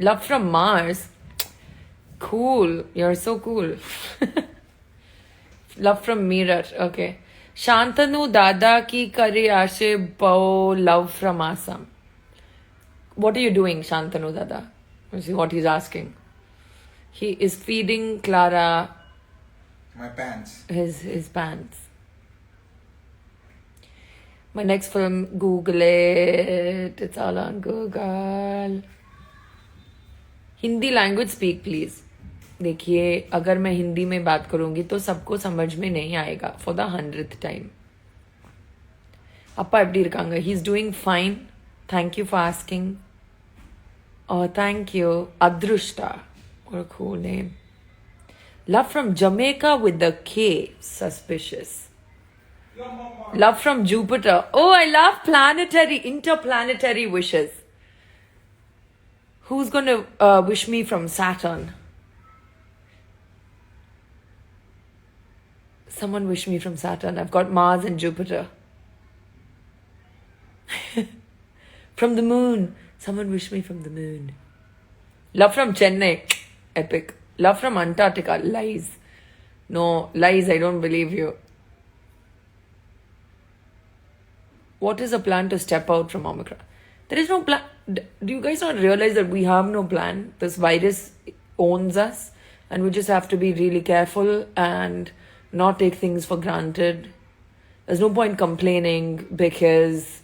Love from Mars. Cool. You're so cool. Love from Meerut. Okay. Shantanu Dada ki kare ashe bao. Love from Assam. What are you doing, Shantanu Dada? Let's see what he's asking. He is feeding Clara My pants. his pants. My next film, Google it. It's all on Google. Hindi language speak please. देखिए अगर मैं हिंदी में बात करूंगी तो सबको समझ में नहीं आएगा फॉर द 100th टाइम. அப்பா எப்படி இருக்காங்க? He's doing fine. Thank you for asking. Oh, thank you. Adrushta. What a cool name. Love from Jamaica with the K. Suspicious. Love from Jupiter. Oh, I love interplanetary wishes. Who's going to wish me from Saturn? Someone wish me from Saturn. I've got Mars and Jupiter. From the moon. Someone wish me from the moon. Love from Chennai. Epic. Love from Antarctica. Lies. No, lies. I don't believe you. What is a plan to step out from Omicron? There is no plan. Do you guys not realize that we have no plan? This virus owns us and we just have to be really careful and not take things for granted. There's no point complaining because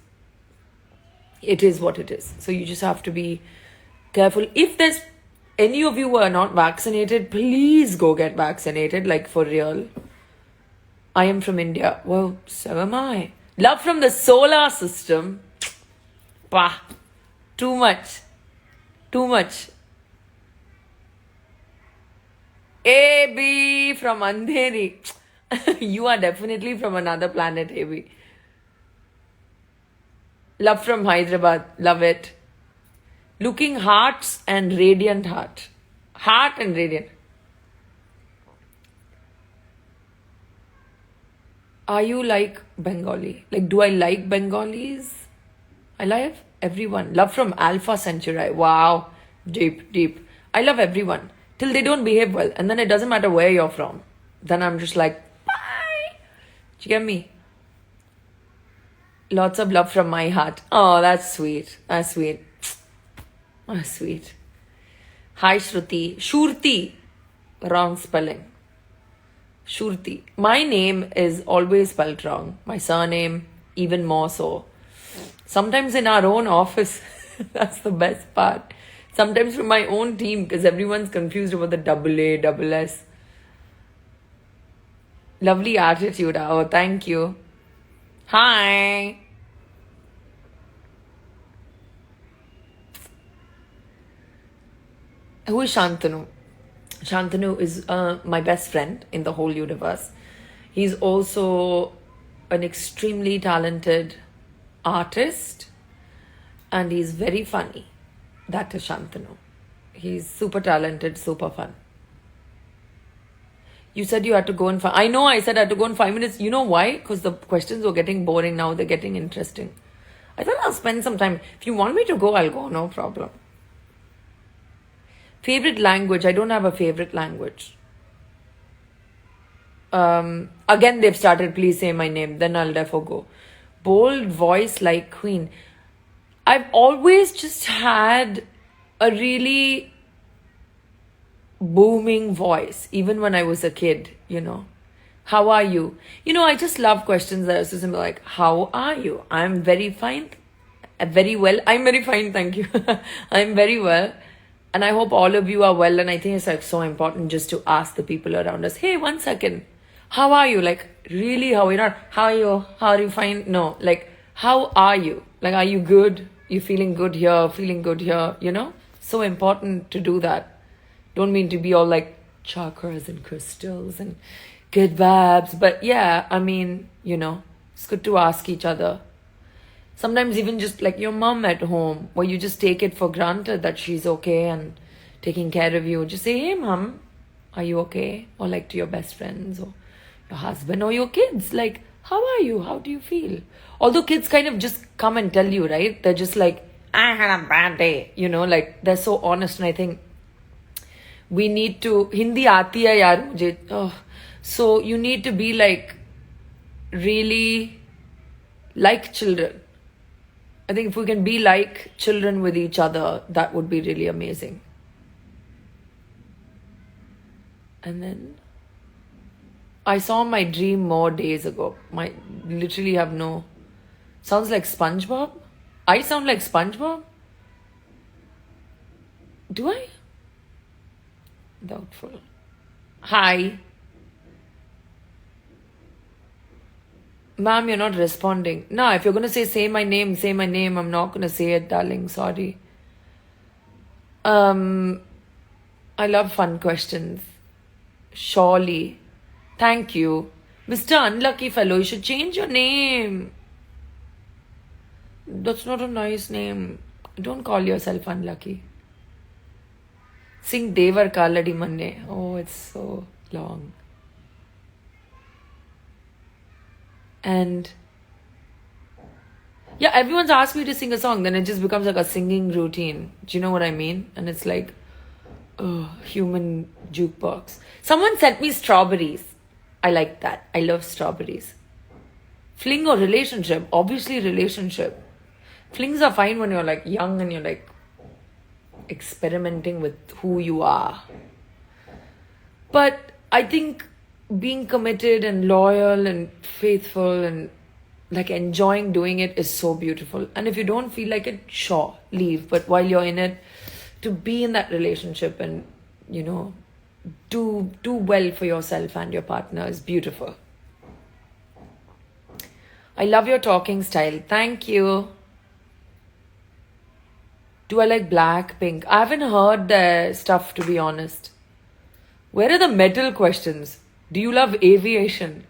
it is what it is. So you just have to be careful. If there's any of you who are not vaccinated, please go get vaccinated, like for real. I am from India. Well, so am I. Love from the solar system. Pah. Too much. Too much. AB from Andheri. You are definitely from another planet, AB. Love from Hyderabad. Love it. Looking hearts and radiant heart. Heart and radiant. Are you like Bengali? Like, do I like Bengalis? I love everyone. Love from Alpha Centauri. Wow. Deep, deep. I love everyone. Till they don't behave well. And then it doesn't matter where you're from. Then I'm just like, bye. Do you get me? Lots of love from my heart. Oh, that's sweet. That's sweet. That's sweet. Hi, Shruti. Shurti. Wrong spelling. Shurti. My name is always spelled wrong. My surname, even more so. Sometimes in our own office. That's the best part. Sometimes from my own team because everyone's confused about the double A, double S. Lovely attitude. Oh, thank you. Hi. Who is Shantanu? Shantanu is my best friend in the whole universe. He's also an extremely talented artist and he's very funny. That is Shantanu. He's super talented, super fun. You said you had to go in I know I said I had to go in 5 minutes. You know why? Because the questions were getting boring now. They're getting interesting. I thought I'll spend some time. If you want me to go, I'll go. No problem. Favorite language? I don't have a favorite language. Again, they've started, please say my name. Then I'll therefore go. Bold voice like Queen. I've always just had a really booming voice, even when I was a kid, you know. How are you? You know, I just love questions that are so simple, like, how are you? I'm very fine. Very well. I'm very fine, thank you. I'm very well. And I hope all of you are well. And I think it's like so important just to ask the people around us, hey, 1 second. How are you? Like, really, how are you? Not, how are you? How are you fine? No, like, how are you? Like, are you good? You feeling good here? Feeling good here? You know? So important to do that. Don't mean to be all like chakras and crystals and good vibes. But yeah, I mean, you know, it's good to ask each other. Sometimes even just like your mom at home, where you just take it for granted that she's okay and taking care of you. Just say, hey, mom, are you okay? Or like to your best friends or your husband or your kids. Like, how are you? How do you feel? Although kids kind of just come and tell you, right? They're just like, I had a bad day. You know, like they're so honest. And I think we need to, Hindi aati hai yaar mujhe. Oh. So you need to be like, really like children. I think if we can be like children with each other, that would be really amazing. And then I saw my dream more days ago. My literally have no. Sounds like SpongeBob. I sound like SpongeBob. Do I? Doubtful. Hi. Ma'am, you're not responding. No, if you're going to say my name, say my name. I'm not going to say it, darling. Sorry. I love fun questions. Surely. Thank you. Mr. Unlucky Fellow, you should change your name. That's not a nice name. Don't call yourself unlucky. Sing Devar Kaladi Manne. Oh, it's so long. And yeah, everyone's asked me to sing a song, then it just becomes like a singing routine. Do you know what I mean? And it's like, oh, human jukebox. Someone sent me strawberries. I like that. I love strawberries. Fling or relationship? Obviously relationship. Flings are fine when you're like young and you're like experimenting with who you are. But I think being committed and loyal and faithful and like enjoying doing it is so beautiful. And if you don't feel like it, sure, leave. But while you're in it, to be in that relationship and, you know, do well for yourself and your partner is beautiful. I love your talking style. Thank you. Do I like Blackpink? I haven't heard their stuff, to be honest. Where are the metal questions? Do you love aviation?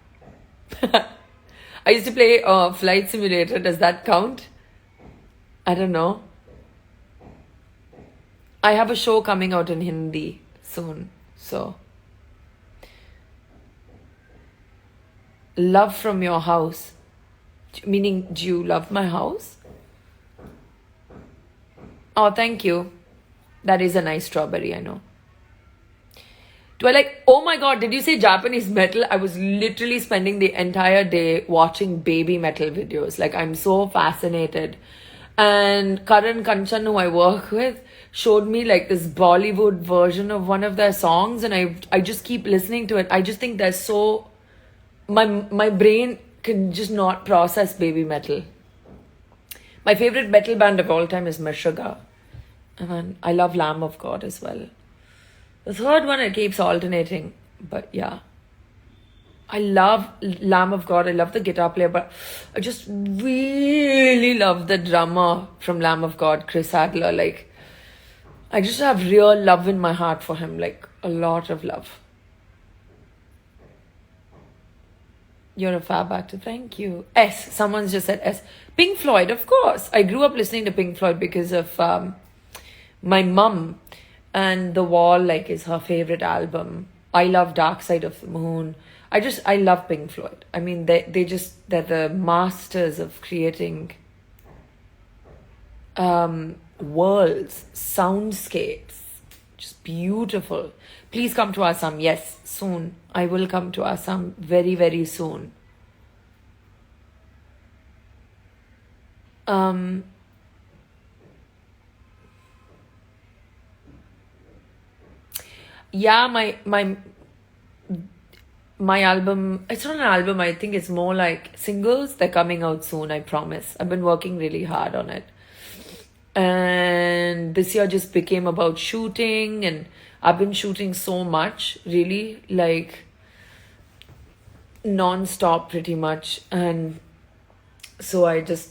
I used to play Flight Simulator. Does that count? I don't know. I have a show coming out in Hindi soon. So, love from your house. Meaning, do you love my house? Oh, thank you. That is a nice strawberry, I know. Do I like, oh my god, did you say Japanese metal? I was literally spending the entire day watching baby metal videos. Like, I'm so fascinated. And Karan Kanchan, who I work with, showed me like this Bollywood version of one of their songs, and I just keep listening to it. I just think they're so, my brain can just not process baby metal. My favorite metal band of all time is Meshuggah. And I love Lamb of God as well. The third one, it keeps alternating. But yeah. I love Lamb of God. I love the guitar player. But I just really love the drummer from Lamb of God, Chris Adler. Like, I just have real love in my heart for him. Like, a lot of love. You're a fab actor. Thank you. S. Someone's just said S. Pink Floyd, of course. I grew up listening to Pink Floyd because of my mum. And The Wall, like, is her favorite album. I love Dark Side of the Moon. I love Pink Floyd. I mean, they're the masters of creating worlds, soundscapes. Just beautiful. Please come to Assam. Yes, soon. I will come to Assam very, very soon. Yeah, my album, it's not an album, I think it's more like singles. They're coming out soon, I promise. I've been working really hard on it. And this year just became about shooting, and I've been shooting so much, really, like non-stop pretty much. And so I just,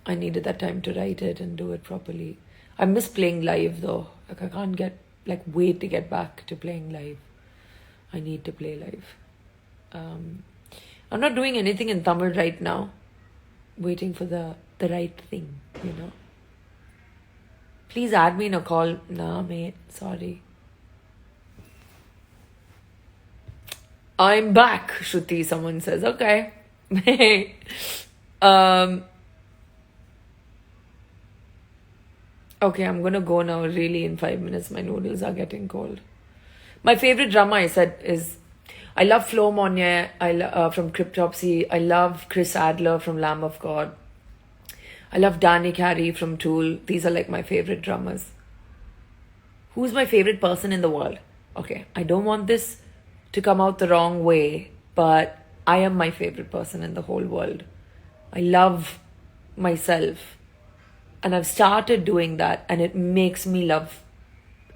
I needed that time to write it and do it properly. I miss playing live though. Like, I can't wait to get back to playing live. I need to play live. I'm not doing anything in Tamil right now. Waiting for the right thing, Please add me in a call. Nah, mate. Sorry. I'm back, Shruti, someone says. Okay. Okay, I'm gonna go now really in 5 minutes. My noodles are getting cold. My favorite drummer, I said, is I love Flo Monnier from Cryptopsy. I love Chris Adler from Lamb of God. I love Danny Carey from Tool. These are like my favorite drummers. Who's my favorite person in the world? Okay, I don't want this to come out the wrong way, but I am my favorite person in the whole world. I love myself. And I've started doing that, and it makes me love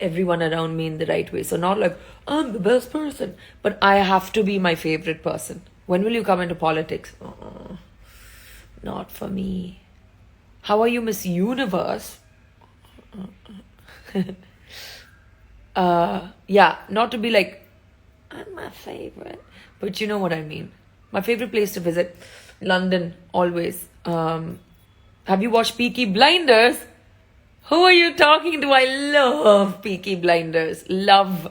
everyone around me in the right way. So not like, I'm the best person, but I have to be my favorite person. When will you come into politics? Not for me. How are you, Miss Universe? Yeah, not to be like, I'm my favorite. But you know what I mean. My favorite place to visit, London, always. Have you watched Peaky Blinders? Who are you talking to? I love Peaky Blinders. Love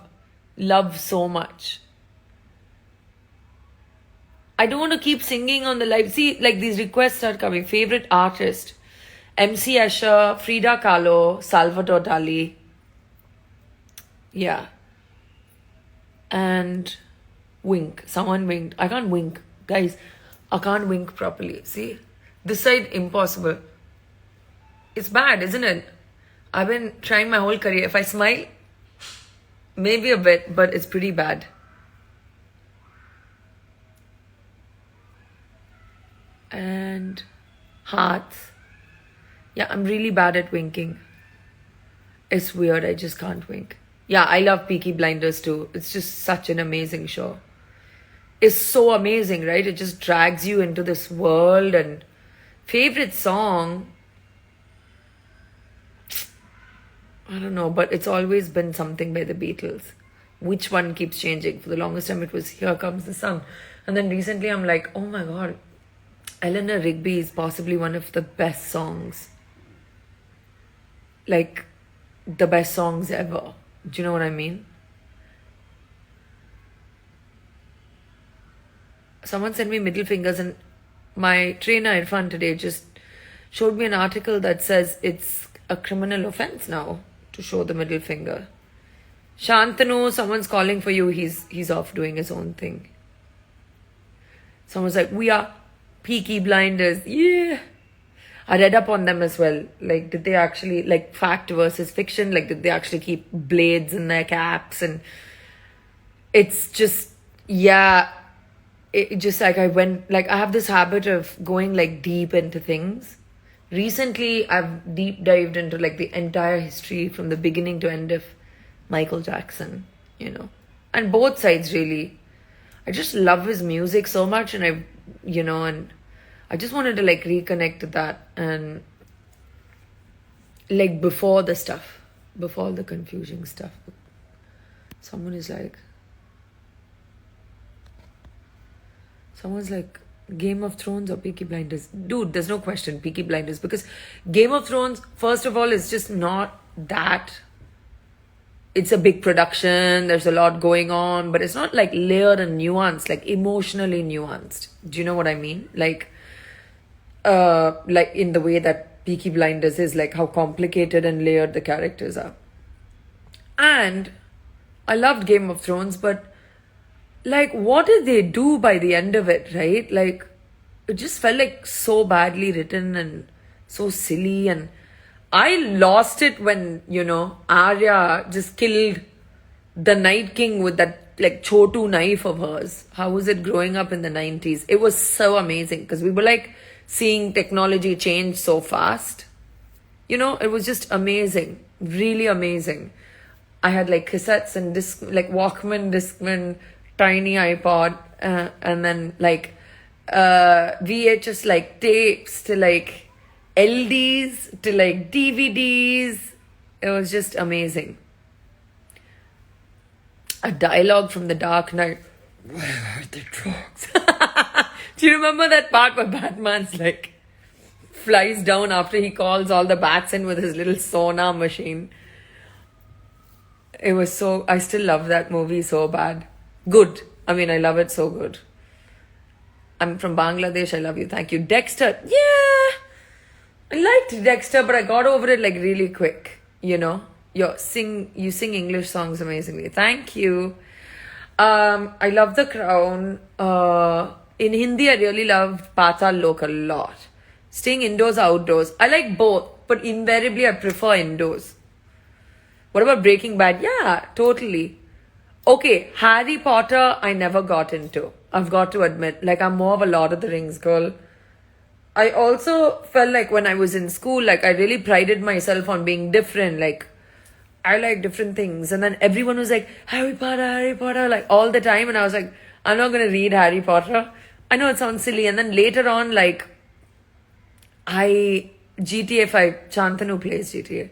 so much. I don't want to keep singing on the live. See, like these requests are coming. Favorite artist. MC Escher, Frida Kahlo, Salvador Dali. Yeah. And wink. Someone winked. I can't wink. Guys, I can't wink properly. See? This side, impossible. It's bad, isn't it? I've been trying my whole career. If I smile, maybe a bit, but it's pretty bad. and hearts. Yeah, I'm really bad at winking. It's weird, I just can't wink. Yeah, I love Peaky Blinders too. It's just such an amazing show. It's so amazing, right? It just drags you into this world. And favorite song, I don't know, but it's always been something by the Beatles. Which one keeps changing? For the longest time, it was Here Comes the Sun. And then recently, I'm like, oh my god, Eleanor Rigby is possibly one of the best songs. Like, the best songs ever. Do you know what I mean? Someone sent me middle fingers, and my trainer Irfan today just showed me an article that says it's a criminal offense now to show the middle finger. Shantanu, someone's calling for you. He's off doing his own thing. Someone's like, we are Peaky Blinders. Yeah. I read up on them as well. Like, did they actually, like, fact versus fiction? Like, did they actually keep blades in their caps? And it's just, yeah, it just like I have this habit of going like deep into things. Recently, I've deep dived into like the entire history from the beginning to end of Michael Jackson, and both sides really. I just love his music so much, and and I just wanted to like reconnect to that, and like before the confusing stuff. Someone's like, Game of Thrones or Peaky Blinders? Dude, there's no question, Peaky Blinders. Because Game of Thrones, first of all, is just not that. It's a big production, there's a lot going on, but it's not like layered and nuanced, like emotionally nuanced. Do you know what I mean? Like in the way that Peaky Blinders is, like how complicated and layered the characters are. And I loved Game of Thrones, but like, what did they do by the end of it, right? Like, it just felt like so badly written and so silly. And I lost it when, Arya just killed the Night King with that, like, Chotu knife of hers. How was it growing up in the 90s? It was so amazing because we were, like, seeing technology change so fast. It was just amazing. Really amazing. I had, like, cassettes and Walkman, Discman, tiny iPod, and then like VHS like tapes to like LDs to like DVDs. It was just amazing. A dialogue from The Dark Knight. Where are the drugs? Do you remember that part where Batman's like flies down after he calls all the bats in with his little sonar machine? It was so, I still love that movie so bad. Good. I mean, I love it so good. I'm from Bangladesh. I love you. Thank you. Dexter. Yeah. I liked Dexter, but I got over it like really quick. You sing English songs amazingly. Thank you. I love The Crown. In Hindi, I really loved Patal Lok a lot. Staying indoors, outdoors. I like both, but invariably I prefer indoors. What about Breaking Bad? Yeah, totally. Okay, Harry Potter, I never got into. I've got to admit. Like, I'm more of a Lord of the Rings girl. I also felt like when I was in school, like, I really prided myself on being different. Like, I like different things. And then everyone was like, Harry Potter, like, all the time. And I was like, I'm not going to read Harry Potter. I know it sounds silly. And then later on, like, GTA 5, Shantanu plays GTA.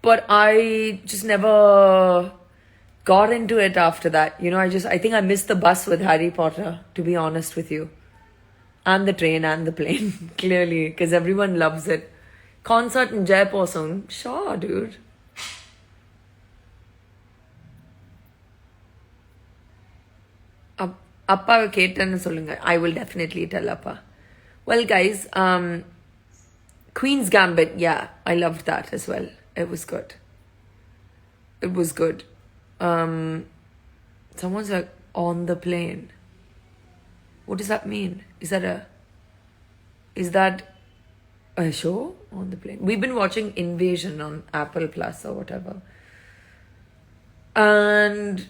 But I just never got into it after that. I think I missed the bus with Harry Potter, to be honest with you. And the train and the plane, clearly, because everyone loves it. Concert in Jaipur soon. Sure, dude. Appa கேட்டேன்னு சொல்லுங்க. I will definitely tell Appa. Well, guys, Queen's Gambit, yeah, I loved that as well. It was good. Someone's like, on the plane. What does that mean? Is that a show on the plane? We've been watching Invasion on Apple Plus or whatever. And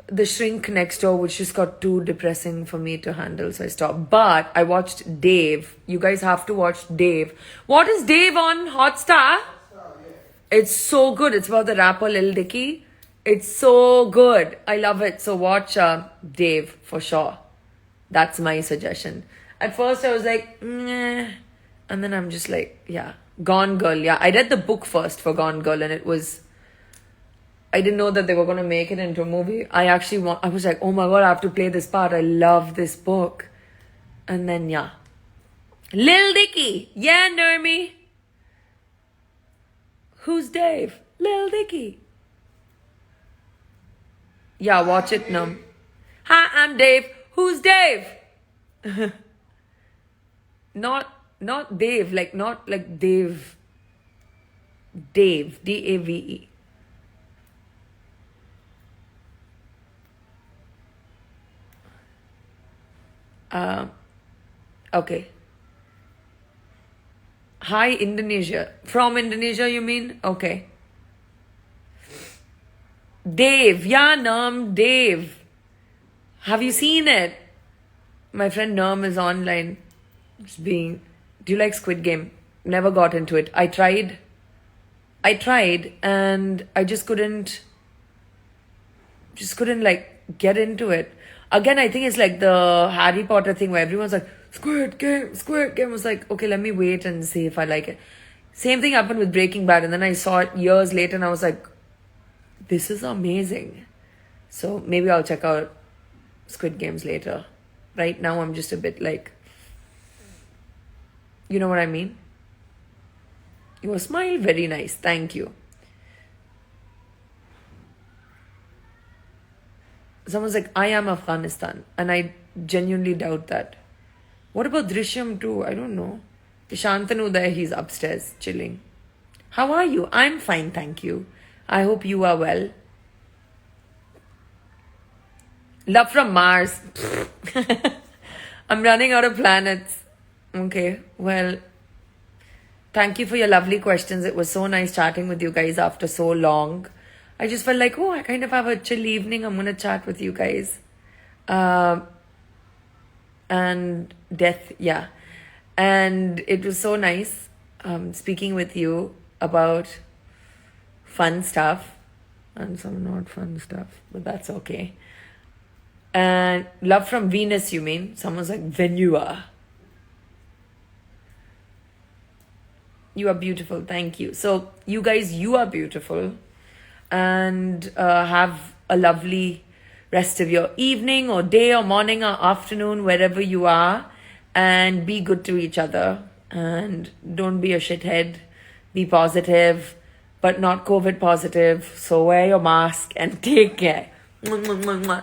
The Shrink Next Door, which just got too depressing for me to handle, so I stopped. But I watched Dave. You guys have to watch Dave. What is Dave on Hotstar? It's so good. It's about the rapper Lil Dicky. It's so good. I love it. So watch Dave for sure. That's my suggestion. At first I was like, "Meh," and then I'm just like, yeah. Gone Girl. Yeah, I read the book first for Gone Girl, and it was. I didn't know that they were going to make it into a movie. I was like, oh my god, I have to play this part. I love this book. And then, yeah. Lil Dicky. Yeah, Nermy. Who's Dave? Lil Dicky. Yeah, watch it, Num. Hi, I'm Dave. Who's Dave? Not Dave, not like Dave. Dave. Dave. Okay. Hi, Indonesia. From Indonesia, you mean? Okay. Dave. Yeah, Nam. Dave. Have you seen it? My friend Nam is online. Do you like Squid Game? Never got into it. I tried and I just couldn't like get into it. Again, I think it's like the Harry Potter thing where everyone's like, Squid Game. I was like, okay, let me wait and see if I like it. Same thing happened with Breaking Bad, and then I saw it years later and I was like, this is amazing. So maybe I'll check out Squid Games later. Right now, I'm just a bit like, you know what I mean? Your smile, very nice. Thank you. Someone's like, I am Afghanistan. And I genuinely doubt that. What about Drishyam too? I don't know. Shantanu there, he's upstairs chilling. How are you? I'm fine, thank you. I hope you are well. Love from Mars. I'm running out of planets. Okay, well, thank you for your lovely questions. It was so nice chatting with you guys after so long. I just felt like, I kind of have a chill evening. I'm going to chat with you guys. And death, yeah. And it was so nice speaking with you about fun stuff and some not fun stuff, but that's okay. And love from Venus, you mean? Someone's like, Venua. You are beautiful. Thank you. So, you guys, you are beautiful. And have a lovely rest of your evening or day or morning or afternoon, wherever you are. And be good to each other. And don't be a shithead. Be positive, but not COVID positive. So wear your mask and take care. Bye.